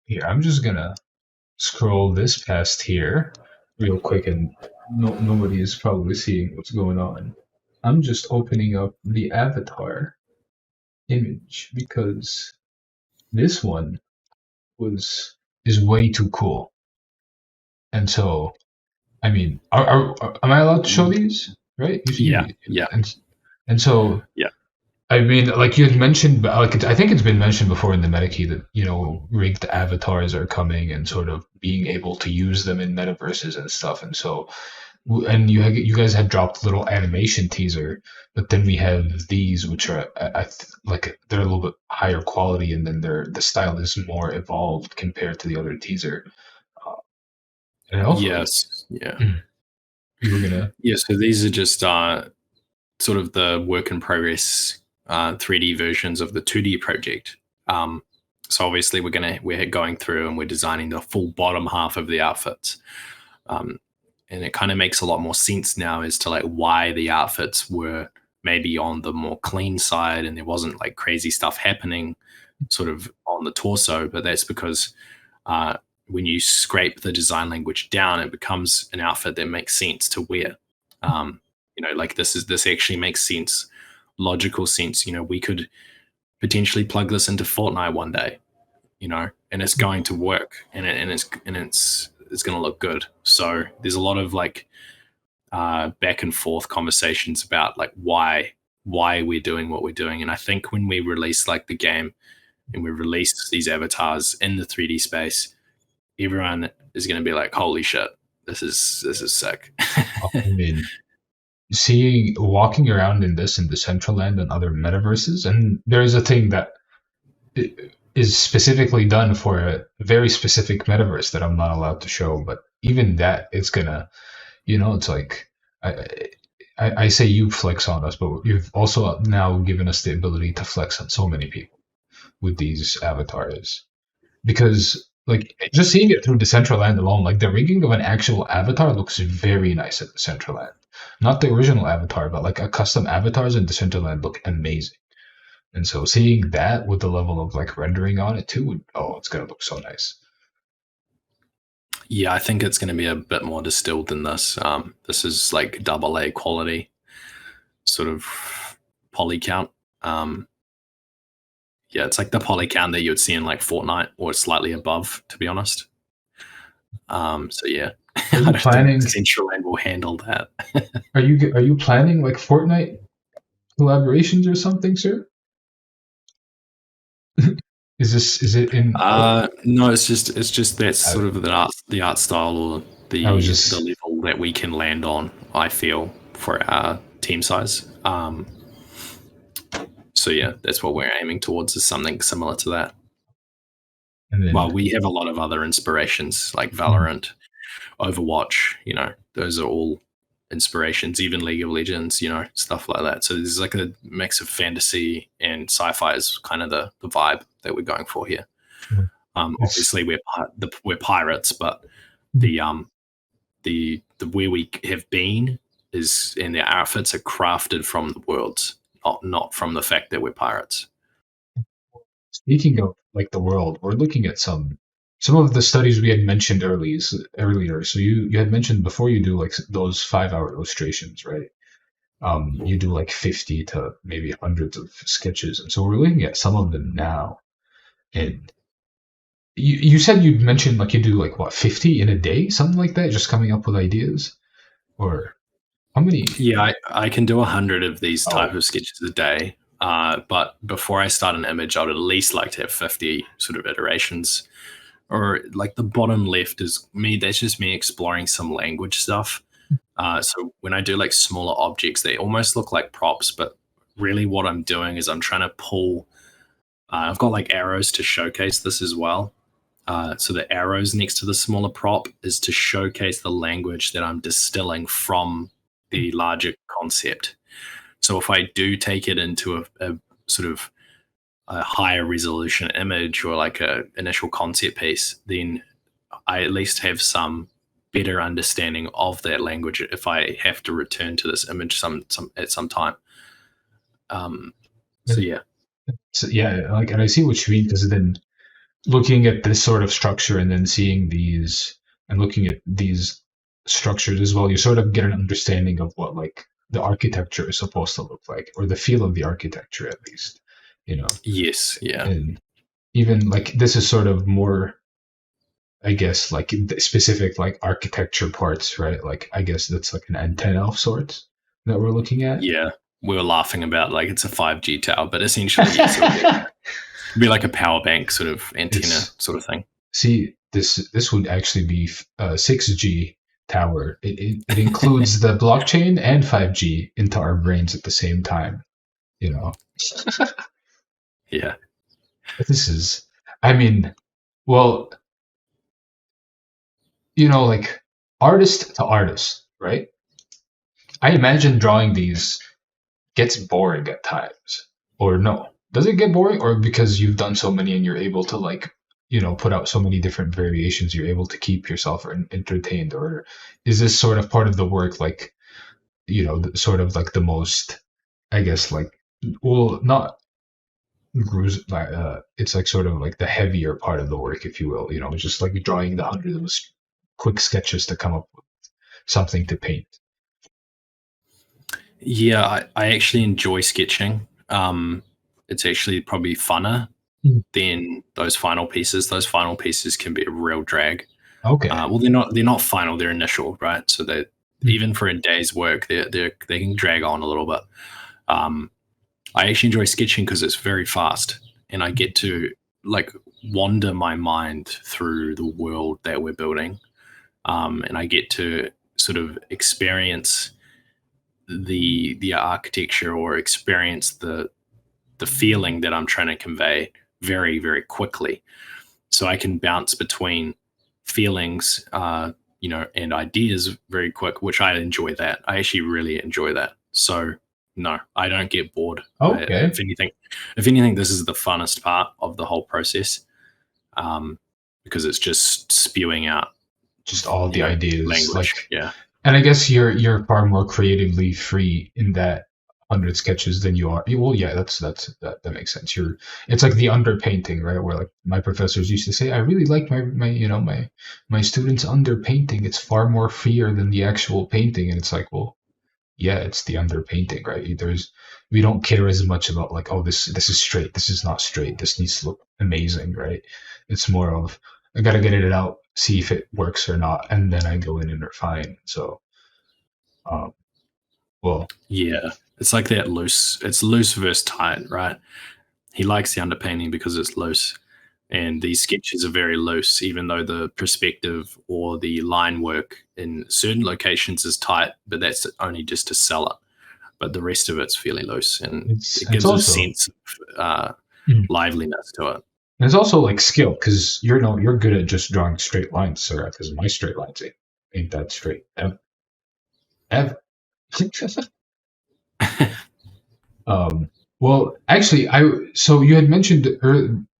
here? I'm just gonna scroll this past here real quick, and nobody is probably seeing what's going on. I'm just opening up the avatar image because this one is way too cool. And so, I mean, am I allowed to show these? Right? Yeah. And so, yeah. I mean, like you had mentioned, like I think it's been mentioned before in the Metakey that rigged avatars are coming and sort of being able to use them in metaverses and stuff. And so, and you guys had dropped a little animation teaser, but then we have these, which are like they're a little bit higher quality, and then the style is more evolved compared to the other teaser. And also, yes, yeah, you were gonna So these are just sort of the work in progress 3D versions of the 2D project. So obviously we're going through and we're designing the full bottom half of the outfits. And it kind of makes a lot more sense now as to like why the outfits were maybe on the more clean side and there wasn't like crazy stuff happening sort of on the torso. But that's because when you scrape the design language down, it becomes an outfit that makes sense to wear. Like this actually makes sense, logical sense. We could potentially plug this into Fortnite one day, and it's going to work, and it's going to look good. So there's a lot of like back and forth conversations about like why we're doing what we're doing. And I think when we release like the game and we release these avatars in the 3D space, everyone is going to be like, holy shit, this is sick. I mean, walking around in Decentraland and other metaverses, and there is a thing that is specifically done for a very specific metaverse that I'm not allowed to show, but even that, it's gonna, it's like, I say you flex on us, but you've also now given us the ability to flex on so many people with these avatars. Because like just seeing it through Decentraland alone, like the rigging of an actual avatar looks very nice at Decentraland. Not the original avatar, but like a custom avatars in Decentraland look amazing. And so seeing that with the level of like rendering on it too, it's gonna look so nice. Yeah, I think it's going to be a bit more distilled than this. This is like AA quality sort of poly count. Yeah, it's like the poly count that you would see in like Fortnite or slightly above, to be honest. So yeah, I don't think Decentraland will handle that. Are you planning like Fortnite collaborations or something, sir? Is it in? No, it's just that's sort of the art style or the level that we can land on. I feel for our team size. So yeah, that's what we're aiming towards, is something similar to that. Well, we have a lot of other inspirations like Valorant, Overwatch. Those are all inspirations. Even League of Legends, stuff like that. So there's like a mix of fantasy and sci-fi is kind of the vibe that we're going for here. Obviously we're pirates, but the where we have been is, and the outfits are crafted from the worlds, not from the fact that we're pirates. Speaking of like the world, we're looking at some of the studies we had mentioned earlier. So you had mentioned before you do like those 5-hour illustrations, right? You do like 50 to maybe hundreds of sketches, and so we're looking at some of them now. And you said you'd mentioned like you do like what 50 in a day, something like that, just coming up with ideas, or how many? Yeah, I can do 100 of these type of sketches a day. But before I start an image, I would at least like to have 50 sort of iterations. Or like the bottom left is me. That's just me exploring some language stuff. So when I do like smaller objects, they almost look like props, but really what I'm doing is I'm trying to pull. I've got like arrows to showcase this as well. So the arrows next to the smaller prop is to showcase the language that I'm distilling from the larger concept. So if I do take it into a sort of a higher resolution image or like a initial concept piece, then I at least have some better understanding of that language if I have to return to this image some at some time. So yeah. So yeah, like, and I see what you mean, because then looking at this sort of structure and then seeing these and looking at these structures as well, you sort of get an understanding of what like the architecture is supposed to look like, or the feel of the architecture at least, you know. Yes. Yeah. And even like this is sort of more, I guess, like specific like architecture parts, right? Like I guess that's like an antenna of sorts that we're looking at. Yeah. We were laughing about like it's a 5G tower, but essentially yes, it'd be like a power bank sort of antenna sort of thing. See, this would actually be a 6G tower. It includes the blockchain and 5G into our brains at the same time. You know, Yeah. this is. I mean, well, you know, like artist to artist, right? I imagine drawing these gets boring at times, or no? Does it get boring, or because you've done so many and you're able to like, you know, put out so many different variations, you're able to keep yourself entertained, or is this sort of part of the work, like, you know, sort of like the most, I guess, like, well, not it's like sort of like the heavier part of the work, if you will, you know, just like drawing the hundreds of quick sketches to come up with something to paint. Yeah, I actually enjoy sketching. It's actually probably funner Mm. than those final pieces. Those final pieces can be a real drag. Okay. Well, they're not final. They're initial, right? So that Mm. even for a day's work, they can drag on a little bit. I actually enjoy sketching because it's very fast, and I get to like wander my mind through the world that we're building, and I get to sort of experience the architecture or experience the feeling that I'm trying to convey very, very quickly. So I can bounce between feelings, and ideas very quick, which I enjoy that. I actually really enjoy that. So no, I don't get bored. Okay. If anything, this is the funnest part of the whole process, because it's just spewing out Just all the ideas, language. like, Yeah. and I guess you're far more creatively free in that 100 sketches than you are. Well, yeah, that makes sense. It's like the underpainting, right? Where like my professors used to say, I really like my students underpainting. It's far more freer than the actual painting, and it's like, well, yeah, it's the underpainting, right? We don't care as much about like, oh, this is straight, this is not straight, this needs to look amazing, right? It's more of, I gotta get it out, see if it works or not, and then I go in and refine. So, um, well, Yeah. It's like that loose. It's loose versus tight, right? He likes the underpainting because it's loose. And these sketches are very loose, even though the perspective or the line work in certain locations is tight, but that's only just to sell it. But the rest of it's fairly loose, and it it's gives a also sense of liveliness to it. it's also like skill, because you're good at just drawing straight lines, sir. Because my straight lines ain't that straight ever. Well, actually, so you had mentioned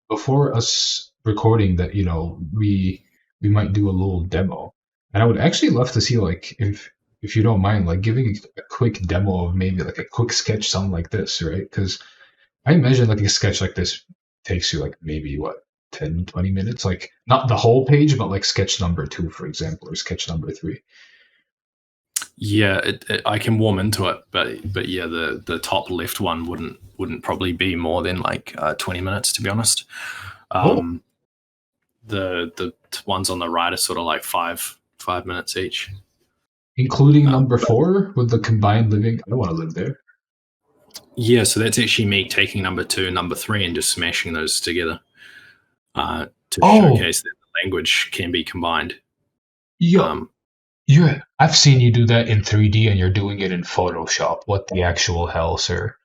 before us recording that, you know, we might do a little demo, and I would actually love to see, like, if you don't mind, like giving a quick demo of maybe like a quick sketch, something like this, right? Because I imagine like a sketch like this takes you like maybe what, 10-20 minutes, like not the whole page, but like sketch number 2, for example, or sketch number 3. Yeah, I can warm into it, but yeah, the top left one wouldn't probably be more than like 20 minutes, to be honest. Oh, The ones on the right are sort of like 5 minutes each. including Um, number 4 with the combined living. I don't want to live there. Yeah, so that's actually me taking number 2 and number 3 and just smashing those together to Oh, showcase that the language can be combined. yo, Um, I've seen you do that in 3D and you're doing it in Photoshop. What the actual hell, sir?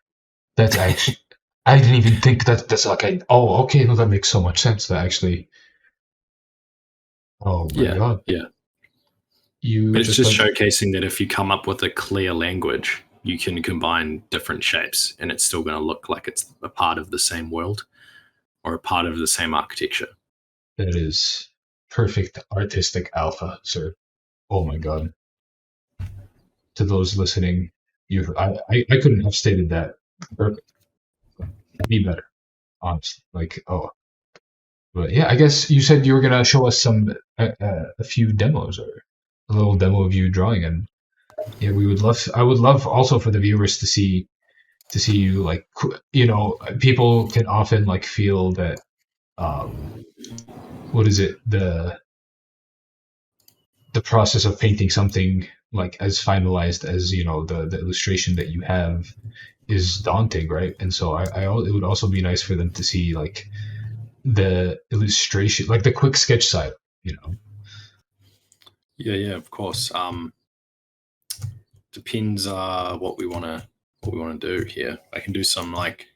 That's actually, I didn't even think that's like, oh, okay, no, that makes so much sense. That actually, oh my yeah, God. yeah. You But it's just just like, showcasing that if you come up with a clear language, you can combine different shapes and it's still going to look like it's a part of the same world or a part of the same architecture. that is perfect artistic alpha, sir. Oh my God. To those listening, I couldn't have stated that perfect. Be better, honestly. Like, oh, but yeah, I guess you said you were gonna show us a few demos or a little demo of you drawing, and yeah, we would love. I would love also for the viewers to see you like people can often like feel that what is it the process of painting something like as finalized as the illustration that you have is daunting, right? And so it would also be nice for them to see like the illustration, like the quick sketch side, you know. Yeah, yeah, of course. Depends what we want to do here. I can do some like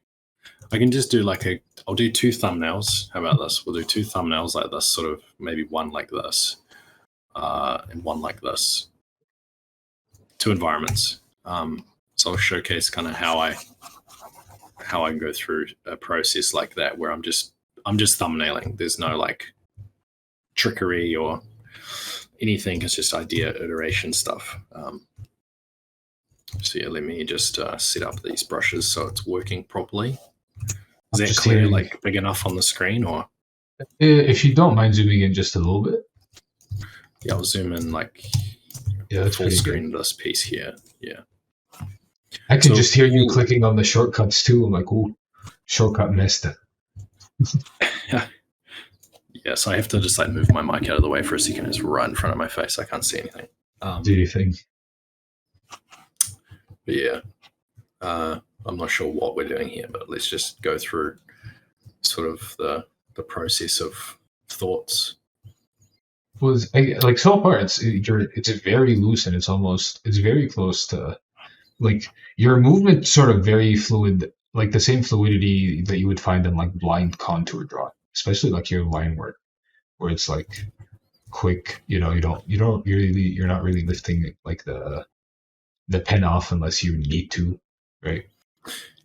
I can just do like a I'll do 2 thumbnails. How about this? We'll do 2 thumbnails like this, sort of maybe one like this, and one like this. 2 environments. So I'll showcase kind of how I go through a process like that where I'm just thumbnailing. There's no like trickery or anything. It's just idea iteration stuff. So yeah, let me just set up these brushes so it's working properly. Is I'm that just clear, hearing, like big enough on the screen, or if you don't mind zooming in just a little bit. yeah, I'll zoom in like Yeah, that's full pretty good. screen this piece here. Yeah. I could So just hear you clicking on the shortcuts too. I'm like, ooh, shortcut missed. yeah, yeah. So I have to just like move my mic out of the way for a second. It's right in front of my face. I can't see anything. Do you think? But yeah, I'm not sure what we're doing here, but let's just go through sort of the process of thoughts. Was like so far it's very loose and it's very close to like your movement sort of very fluid, like the same fluidity that you would find in like blind contour drawing, especially like your line work, where it's like quick. You're not really lifting like the pen off unless you need to, right?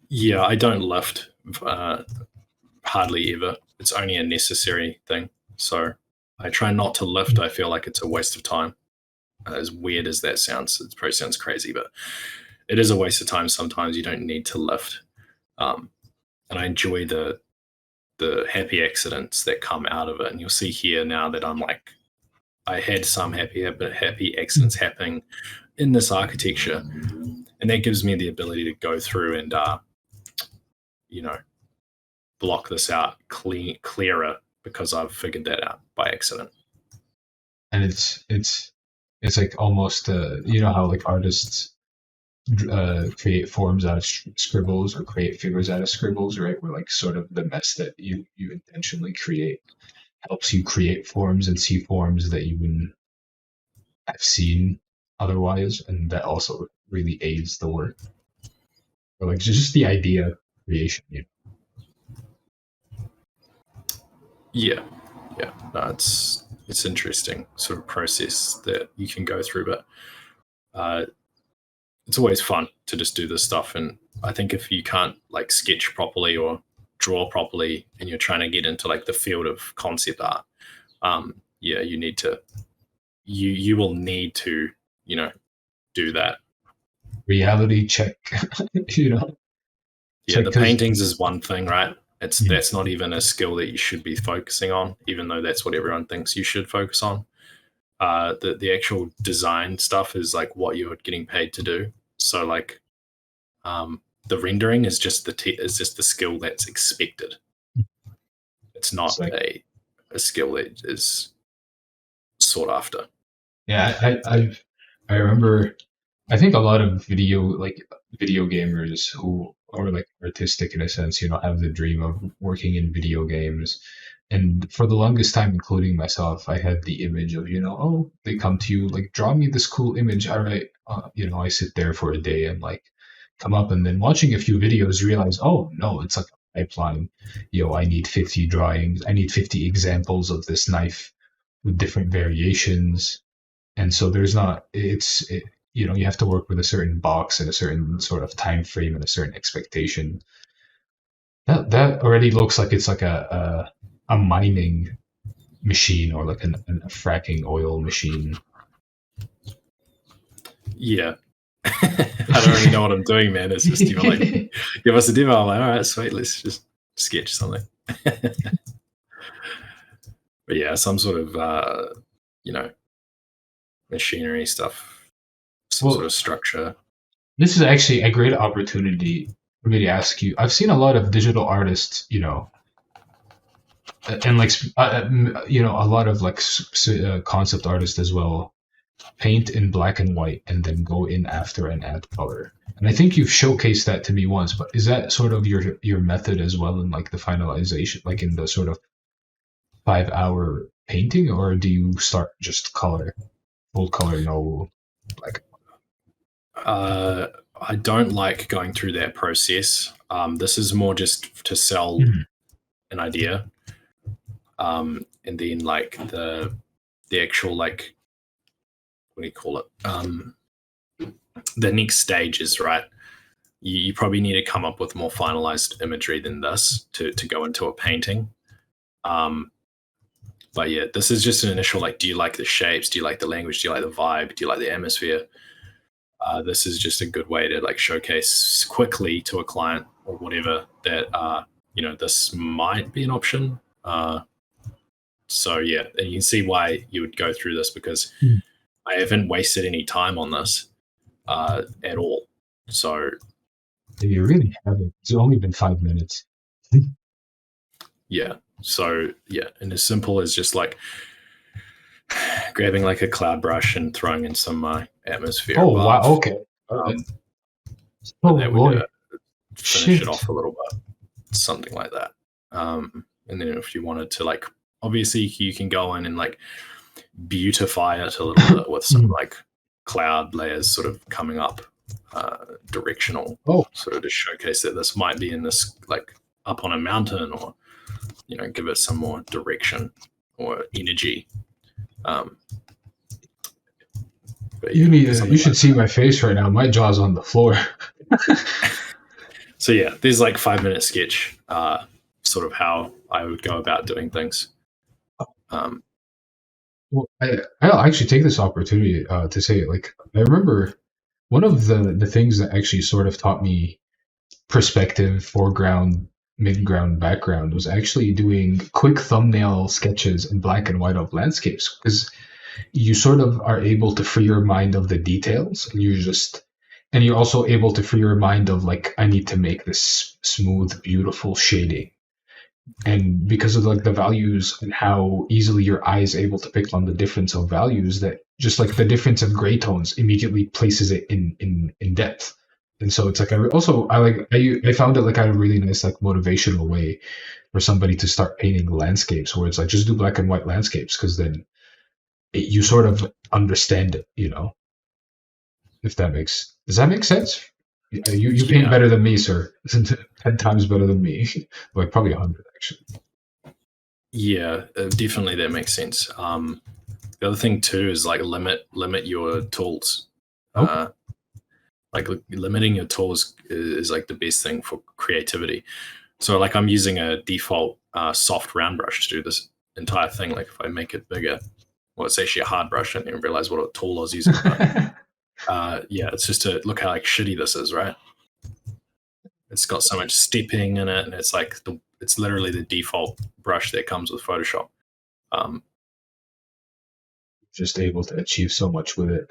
Yeah, I don't lift hardly ever. It's only a necessary thing. So I try not to lift. I feel like it's a waste of time. As weird as that sounds, it probably sounds crazy, but it is a waste of time. Sometimes you don't need to lift, um, and I enjoy the happy accidents that come out of it. And you'll see here now that I'm like, I had some happy accidents happening in this architecture, and that gives me the ability to go through and you know block this out clearer because I've figured that out by accident. And it's like almost you know how like artists create forms out of scribbles or create figures out of scribbles, right? Where like sort of the mess that you intentionally create helps you create forms and see forms that you wouldn't have seen otherwise, and that also really aids the work. Or like just the idea creation. Yeah, yeah, no, it's interesting sort of process that you can go through, but uh, it's always fun to just do this stuff. And I think if you can't like sketch properly or draw properly, and you're trying to get into like the field of concept art, yeah, you need to you will need to you know do that. Reality check, you know, Yeah, check the because paintings is one thing, right? It's that's not even a skill that you should be focusing on, even though that's what everyone thinks you should focus on. The actual design stuff is like what you're getting paid to do. So like the rendering is just is just the skill that's expected. It's it's not like a skill that is sought after. yeah, I remember I think a lot of video gamers who are like artistic in a sense, have the dream of working in video games. And for the longest time, including myself, I had the image of, oh, they come to you like, draw me this cool image. All right, I sit there for a day and like come up, and then watching a few videos, realize, oh no, it's like a pipeline. I need 50 drawings. I need 50 examples of this knife with different variations. And so there's not you have to work with a certain box and a certain sort of time frame and a certain expectation. That already looks like it's like a mining machine, or like a fracking oil machine. Yeah. I don't really know what I'm doing, man. It's just even like, give us a demo. I'm like, all right, sweet, let's just sketch something. But yeah, some sort of machinery stuff, some sort of structure. This is actually a great opportunity for me to ask you. I've seen a lot of digital artists, and like a lot of like concept artists as well, paint in black and white and then go in after and add color. And I think you've showcased that to me once, but is that sort of your method as well in like the finalization, like in the sort of 5 hour painting, or do you start just color, full color, no black? I don't like going through that process. This is more just to sell an idea, and then like the actual, like, what do you call it? The next stage is, right, you probably need to come up with more finalized imagery than this to go into a painting. But yeah, this is just an initial, like, do you like the shapes? Do you like the language? Do you like the vibe? Do you like the atmosphere? This is just a good way to like showcase quickly to a client or whatever that this might be an option. So yeah, and you can see why you would go through this, because I haven't wasted any time on this at all. So You really haven't. It's only been 5 minutes. yeah. So yeah, and as simple as just like grabbing like a cloud brush and throwing in some atmosphere. Oh wow! Okay. And Oh that boy! would finish it off a little bit, something like that. And then if you wanted to, like, obviously you can go in and like beautify it a little bit with some like cloud layers sort of coming up, directional, sort of to showcase that this might be in this, like, up on a mountain, or give it some more direction or energy. But yeah, you should see my face right now. My jaw's on the floor. So yeah, there's like 5-minute sketch, sort of how I would go about doing things. Well, I'll actually take this opportunity to say, like, I remember one of the things that actually sort of taught me perspective, foreground, midground, background was actually doing quick thumbnail sketches in black and white of landscapes, because you sort of are able to free your mind of the details, and you're also able to free your mind of like, I need to make this smooth, beautiful shading. And because of like the values and how easily your eye is able to pick on the difference of values, that just like the difference of gray tones immediately places it in depth. And so it's like I found it like a really nice like motivational way for somebody to start painting landscapes, where it's like, just do black and white landscapes, because then you sort of understand it, if does that make sense? You paint better than me, sir. 10 times better than me. Like probably 100 actually. Yeah, definitely that makes sense. The other thing too is like limit your tools. Like limiting your tools is like the best thing for creativity. So like I'm using a default soft round brush to do this entire thing. Like if I make it bigger, well, it's actually a hard brush. I didn't realize what a tool I was using. But, yeah, it's just to look how like shitty this is, right? It's got so much stepping in it, and it's like it's literally the default brush that comes with Photoshop. Just able to achieve so much with it.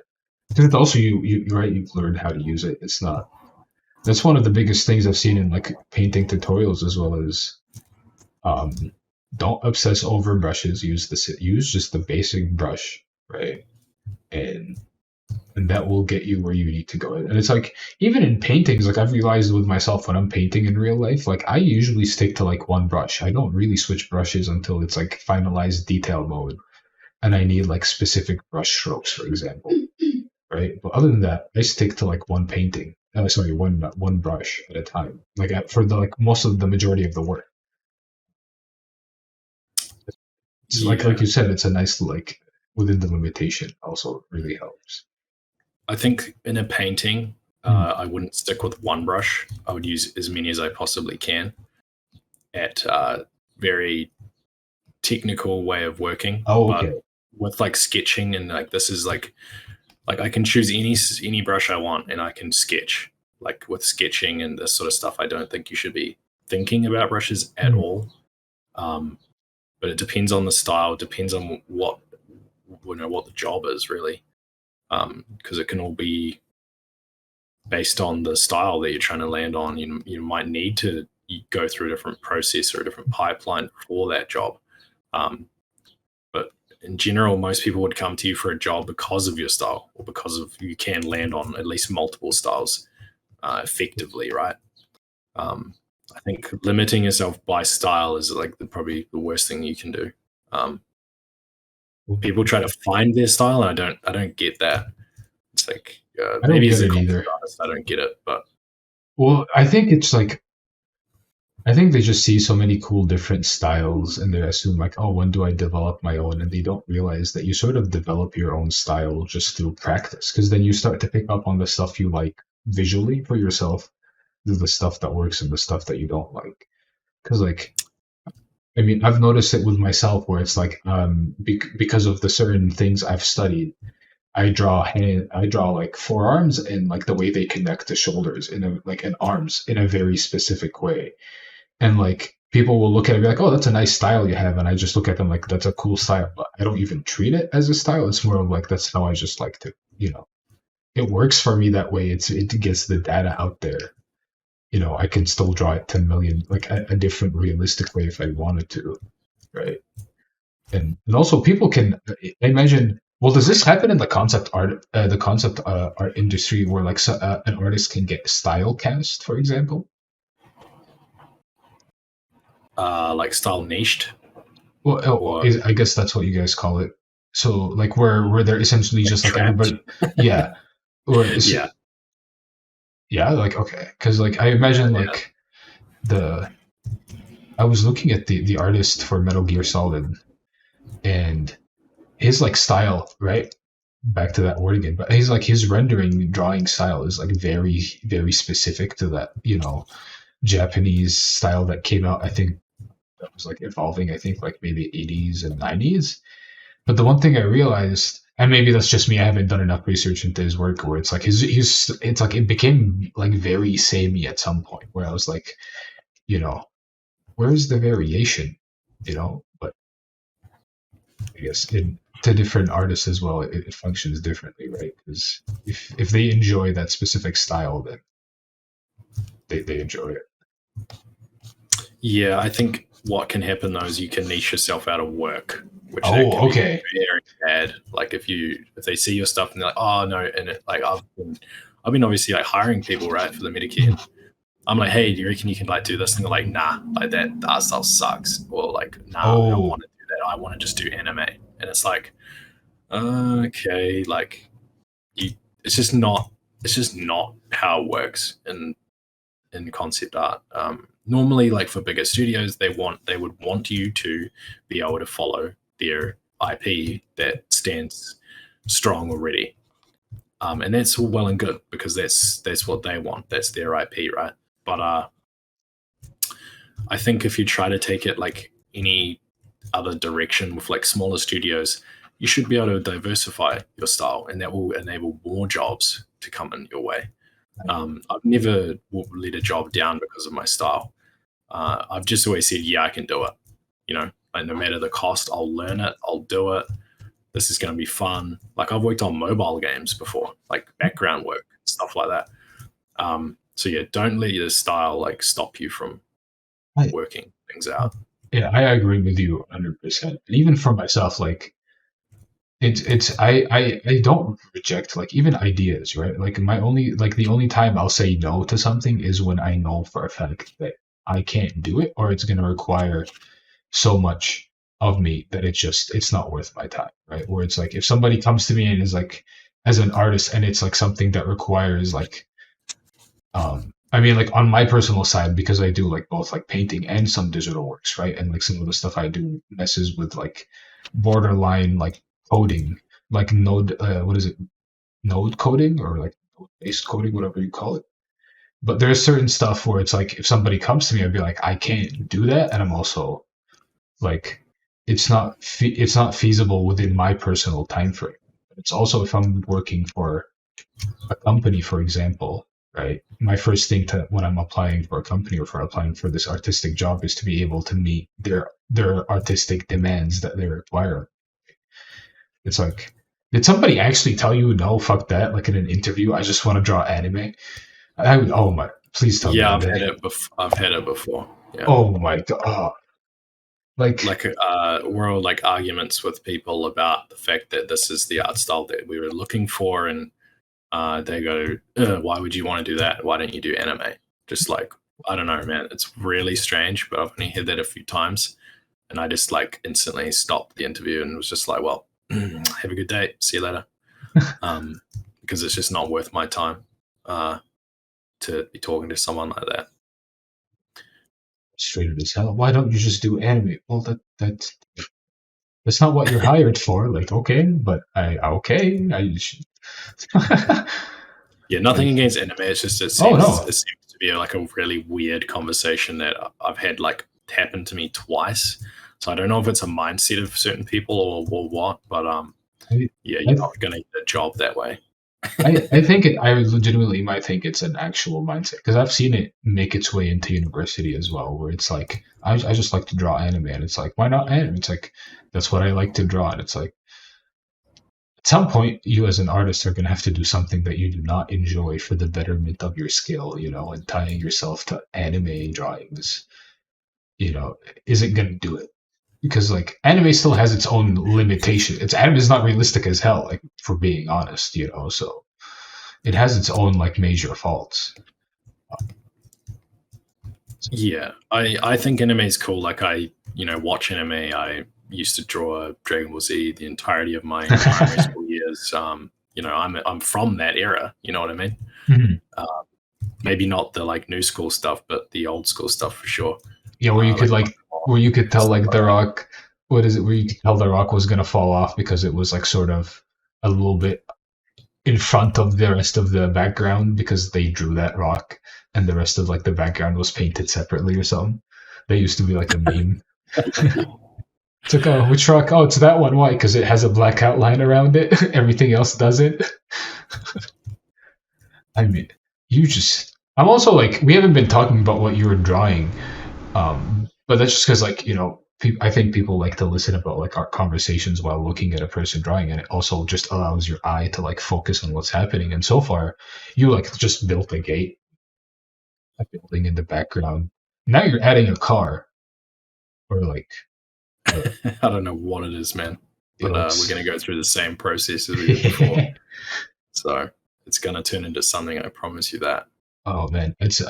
Because also you've learned how to use it. It's not. That's one of the biggest things I've seen in like painting tutorials, as well as, don't obsess over brushes. Use just the basic brush, right? And and that will get you where you need to go. And it's like even in paintings, like I've realized with myself when I'm painting in real life, like I usually stick to like one brush. I don't really switch brushes until it's like finalized detail mode and I need like specific brush strokes, for example, right? But other than that, I stick to like one painting. Sorry, one brush at a time. Like for the like most of the majority of the work. It's like Yeah. you said, it's a nice like within the limitation. Also, really helps. I think in a painting, Mm. I wouldn't stick with one brush. I would use as many as I possibly can at very technical way of working. Oh, But okay. with like sketching and like this is like I can choose any brush I want and I can sketch. Like with sketching and this sort of stuff, I don't think you should be thinking about brushes at Mm. all. Um, but it depends on the style, depends on what the job is really, because it can all be based on the style that you're trying to land on. You might need to go through a different process or a different pipeline for that job. Um, but in general, most people would come to you for a job because of your style or because of you can land on at least multiple styles effectively, right? Um, I think limiting yourself by style is like probably the worst thing you can do. Um, People try to find their style, and I don't get that. It's like I don't maybe get as a it concept either. artist, I don't get it, but Well, I think it's like I think they just see so many cool different styles and they assume like, oh, when do I develop my own? And they don't realize that you sort of develop your own style just through practice. Because then you start to pick up on the stuff you like visually for yourself, the stuff that works and the stuff that you don't like. Because like, I mean, I've noticed it with myself where it's like, because of the certain things I've studied, I draw like forearms and like the way they connect to shoulders in a like and arms in a very specific way and like people will look at it and be like, "Oh, that's a nice style you have," and I just look at them like, "That's a cool style," but I don't even treat it as a style. It's more of like that's how I just like to, it works for me that way. It gets the data out there. I can still draw it 10 million like a different realistic way if I wanted to, right? And also people can imagine. Well, does this happen in the concept art industry where like an artist can get style cast, for example? like style niched Well, or I guess that's what you guys call it. So like where they're essentially like just like trapped. everybody, yeah, or Yeah, yeah, like okay, because like I yeah, imagine yeah. like the I was looking at the artist for Metal Gear Solid and his like style, right? Back to that word again, but he's like his rendering drawing style is like very specific to that Japanese style that came out. I think that was like evolving. I think like maybe 80s and 90s. But the one thing I realized, and maybe that's just me, I haven't done enough research into his work, where it's like it's like it became like very samey at some point, where I was like, you know, where's the variation, But I guess to different artists as well, it functions differently, right? Because if they enjoy that specific style, then they enjoy it. Yeah, I think what can happen though is you can niche yourself out of work, which that can Oh, be okay. very bad. Like if they see your stuff and they're like, oh no, and like I've been obviously like hiring people right for the Metakey, Mm. and I'm like, hey, do you reckon you can like do this? And they're like, nah, like that the art style sucks, or like, nah, I don't Oh, want to do that. I want to just do anime, and it's like, okay, like you, it's just not, it's just not how it works in concept art. Normally, like for bigger studios, they would want you to be able to follow their IP that stands strong already, and that's all well and good because that's what they want. That's their IP, right? But I think if you try to take it like any other direction with like smaller studios, you should be able to diversify your style, and that will enable more jobs to come in your way. I've never let a job down because of my style. I've just always said, yeah, I can do it. Like no matter the cost, I'll learn it. I'll do it. This is going to be fun. Like I've worked on mobile games before, like background work, stuff like that. So yeah, don't let your style like stop you from I, working things out. yeah, I agree with you 100%. And even for myself, like I don't reject like even ideas, right? Like my only like the only time I'll say no to something is when I know for a fact that I can't do it or it's going to require so much of me that it's not worth my time, right? Where it's like if somebody comes to me and is like as an artist and it's like something that requires like I mean like on my personal side because I do like both like painting and some digital works, right? And like some of the stuff I do messes with like borderline like coding, like node what is it? Node coding or like node based coding, whatever you call it. But there's certain stuff where it's like if somebody comes to me, I'd be like, I can't do that, and I'm also like it's not feasible within my personal time frame. It's also if I'm working for a company, for example, right? My first thing to when I'm applying for a company or for applying for this artistic job is to be able to meet their artistic demands that they require. It's like, did somebody actually tell you no? Fuck that! Like in an interview, I just want to draw anime. I would. Oh my! Please tell me Yeah, that. I've had it. I've had it before. Yeah. Oh my god! Oh, like were like arguments with people about the fact that this is the art style that we were looking for, and they go, "Why would you want to do that? Why don't you do anime?" Just like I don't know, man. It's really strange, but I've only heard that a few times, and I just like instantly stopped the interview and was just like, "Well, have a good day. See you later," because it's just not worth my time to be talking to someone like that. frustrated as hell. Why don't you just do anime? Well, that's not what you're hired for. Like, okay, but I should. Yeah, nothing against anime. It's just Oh no, it seems to be like a really weird conversation that I've had like happen to me twice. So I don't know if it's a mindset of certain people or what, but I, yeah, I, you're not going to get a job that way. I think it. I legitimately might think it's an actual mindset because I've seen it make its way into university as well, where it's like I just like to draw anime, and it's like why not anime? It's like that's what I like to draw, and it's like at some point you as an artist are going to have to do something that you do not enjoy for the betterment of your skill, you know, and tying yourself to anime drawings, you know, isn't going to do it because like anime still has its own limitation. Its anime is not realistic as hell, like for being honest, you know, so it has its own like major faults. Yeah, I think anime is cool. Like I watch anime. I used to draw Dragon Ball Z the entirety of my primary school years. I'm from that era. You know what I mean? Mhm. Maybe not the like new school stuff, but the old school stuff for sure. Yeah, where you could tell like the Rock, what is it? Where you could tell the Rock was gonna fall off because it was like sort of a little bit in front of the rest of the background because they drew that rock and the rest of like the background was painted separately or something. They used to be like a meme. It's like, oh, which rock? Oh, it's that one. Why? Because it has a black outline around it. Everything else doesn't. I mean, you just. I'm also like, we haven't been talking about what you were drawing, but that's just because, like, you know, I think people like to listen about like our conversations while looking at a person drawing, and it also just allows your eye to like focus on what's happening. And so far, you like just built a gate, a building in the background. Now you're adding a car, or like, I don't know what it is, man, but we're going to go through the same process as we did before. So it's going to turn into something. I promise you that. Oh man, it's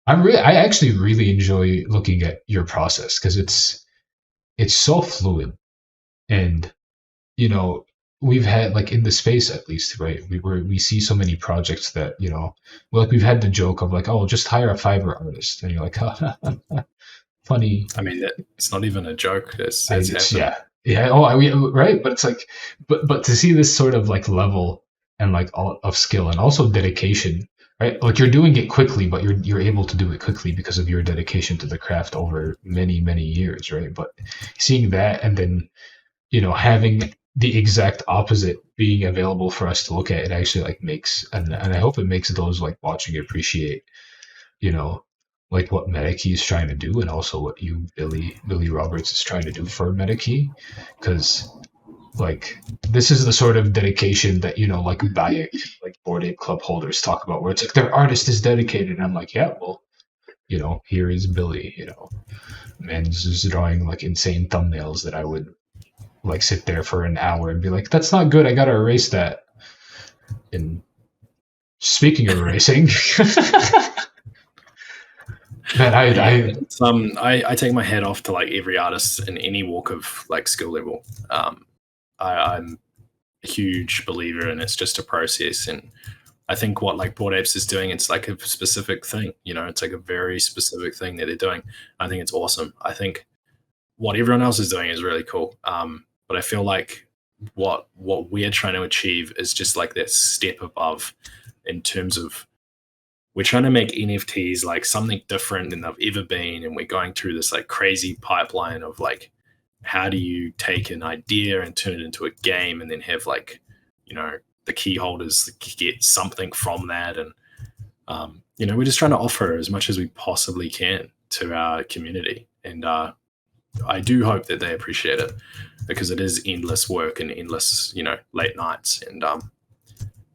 I actually really enjoy looking at your process because it's so fluid, and you know we've had like in the space at least, right? We see so many projects that you know, well, like we've had the joke of like, oh, just hire a Fiverr artist, and you're like, funny. I mean, it's not even a joke. It's Yeah, yeah. Oh, right. But it's like, but to see this sort of like level and like all of skill and also dedication, right? Like you're doing it quickly, but you're able to do it quickly because of your dedication to the craft over many years, right? But seeing that and then you know having the exact opposite being available for us to look at, it actually like makes and I hope it makes those like watching appreciate, you know, like what Metakey is trying to do, and also what you Billy Roberts is trying to do for Metakey, because like this is the sort of dedication that you know like like Bored Ape Club holders talk about, where it's like their artist is dedicated. And I'm like, yeah, well, you know, here is Billy, you know, man's just drawing like insane thumbnails that I would like sit there for an hour and be like, "That's not good. I gotta erase that." And speaking of erasing, man, I take my hat off to like every artist in any walk of like skill level. I'm a huge believer in it's just a process, and I think what like Board Apes is doing, it's like a specific thing. It's like a very specific thing that they're doing. I think it's awesome. I think what everyone else is doing is really cool. But I feel like what we're trying to achieve is just like that step above in terms of we're trying to make NFTs like something different than they've ever been, and we're going through this like crazy pipeline of like how do you take an idea and turn it into a game, and then have like the key holders get something from that, and we're just trying to offer as much as we possibly can to our community, and I do hope that they appreciate it, because it is endless work and endless late nights, and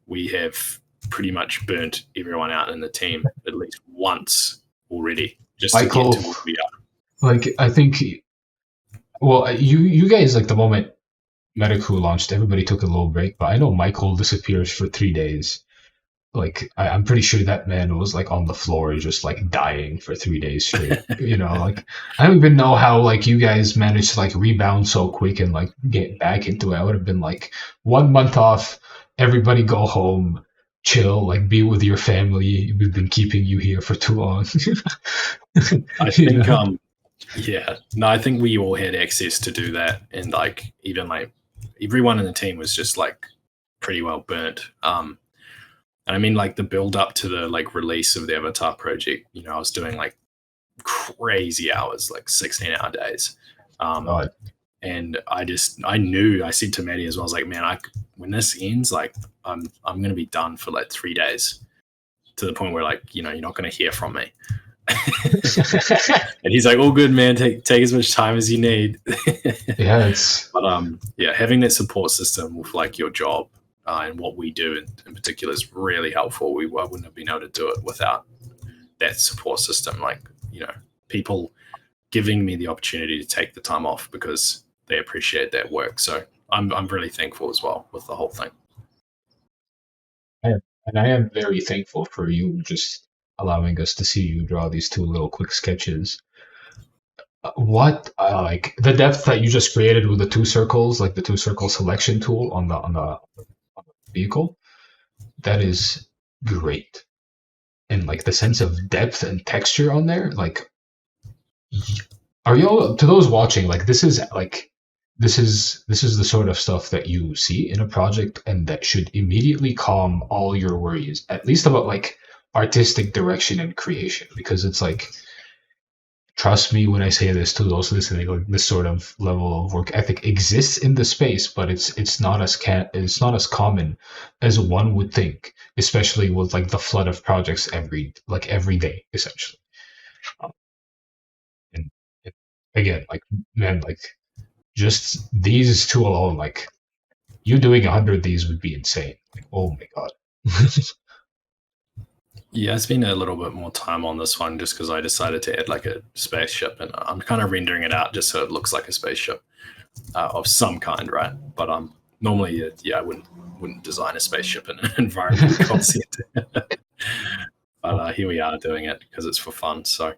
we have pretty much burnt everyone out in the team at least once already just to get to where we are. Like, I think, well, you guys, like the moment Metakey launched, everybody took a little break, but I know Michael disappears for 3 days. Like, I'm pretty sure that man was like on the floor just like dying for 3 days straight. Like, I don't even know how like you guys managed to like rebound so quick and like get back into it. I would have been like 1 month off, everybody go home, chill, like be with your family. We've been keeping you here for too long. I think I think we all had access to do that, and like even like everyone in the team was just like pretty well burnt. And I mean, like the build up to the like release of the Avatar project, I was doing like crazy hours, like 16-hour days. And I said to Maddie as well, I was like, man, when this ends, like I'm going to be done for like 3 days, to the point where like, you're not going to hear from me. And he's like, all good, man, take as much time as you need. But having that support system with like your job and what we do in particular is really helpful. I wouldn't have been able to do it without that support system. Like, people giving me the opportunity to take the time off because they appreciate that work. So I'm really thankful as well with the whole thing. And I am very thankful for you just allowing us to see you draw these 2 little quick sketches. What like the depth that you just created with the 2 circles, like the 2 circle selection tool on the vehicle, that is great. And like the sense of depth and texture on there, like, are y'all, to those watching, like this is the sort of stuff that you see in a project and that should immediately calm all your worries, at least about like artistic direction and creation, because it's like, trust me when I say this to those listening, like this sort of level of work ethic exists in the space, but it's not as common as one would think, especially with like the flood of projects every day, essentially. And again, like, man, like just these 2 alone, like you doing 100 of these would be insane. Like, oh my god. Yeah, it's been a little bit more time on this one just because I decided to add like a spaceship, and I'm kind of rendering it out just so it looks like a spaceship of some kind, right? But normally, I wouldn't design a spaceship in an environment concept. But here we are doing it because it's for fun. So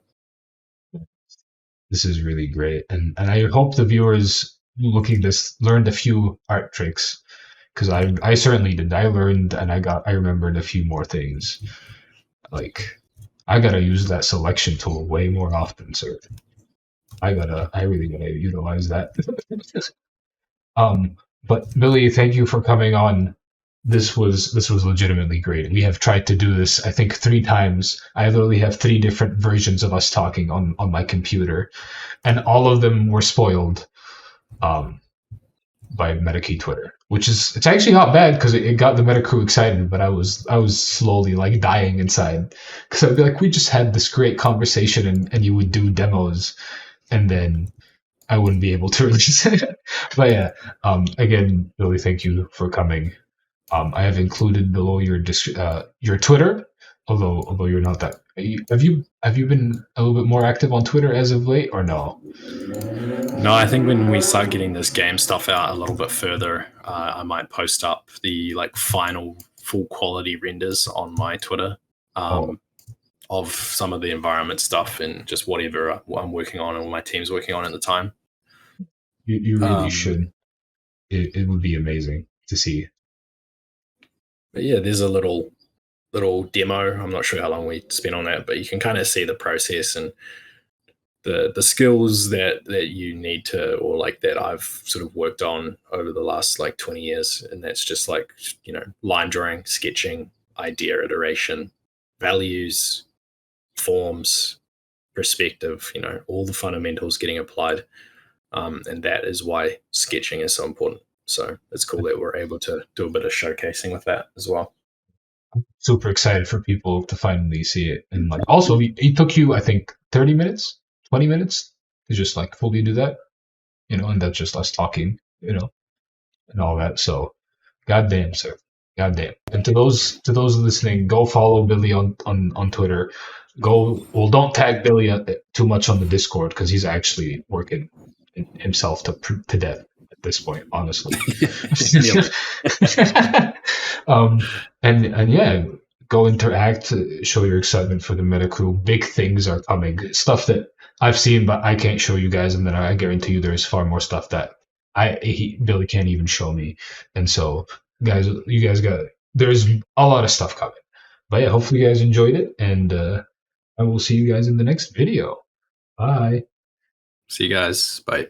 this is really great, and I hope the viewers looking this learned a few art tricks, because I certainly did. I learned, and I remembered a few more things. Like, I gotta use that selection tool way more often, sir. I really gotta utilize that. But Billy, thank you for coming on. This was legitimately great. We have tried to do this, I think, 3 times. I literally have 3 different versions of us talking on my computer, and all of them were spoiled by Metakey Twitter, which is, it's actually not bad because it got the Meta crew excited, but I was slowly like dying inside, because I'd be like, we just had this great conversation and you would do demos and then I wouldn't be able to release it. But yeah, again, Billy, thank you for coming. I have included below your Twitter, although you're not that Have you been a little bit more active on Twitter as of late, or no? No, I think when we start getting this game stuff out a little bit further, I might post up the like final full quality renders on my Twitter Oh, of some of the environment stuff and just whatever I'm working on and my team's working on at the time. you really Um, should. It would be amazing to see. but yeah, there's a little demo. I'm not sure how long we spent on that, but you can kind of see the process and the skills that you need to, or like that I've sort of worked on over the last like 20 years. And that's just like, line drawing, sketching, idea iteration, values, forms, perspective, all the fundamentals getting applied. And that is why sketching is so important. So it's cool that we're able to do a bit of showcasing with that as well. Super excited for people to finally see it, and like also it took you, I think, 30 minutes, 20 minutes to just like fully do that, and that's just us talking, and all that. So goddamn, sir. Goddamn. And to those listening, go follow Billy on Twitter. Go, well, don't tag Billy too much on the Discord because he's actually working himself to death at this point, honestly. Yep. um, and yeah, go interact, show your excitement for the meta crew. Big things are coming. Stuff that I've seen, but I can't show you guys, and then I guarantee you there's far more stuff that Billy can't even show me. And so, guys, you guys there's a lot of stuff coming. But yeah, hopefully you guys enjoyed it, and I will see you guys in the next video. Bye. See you guys. Bye.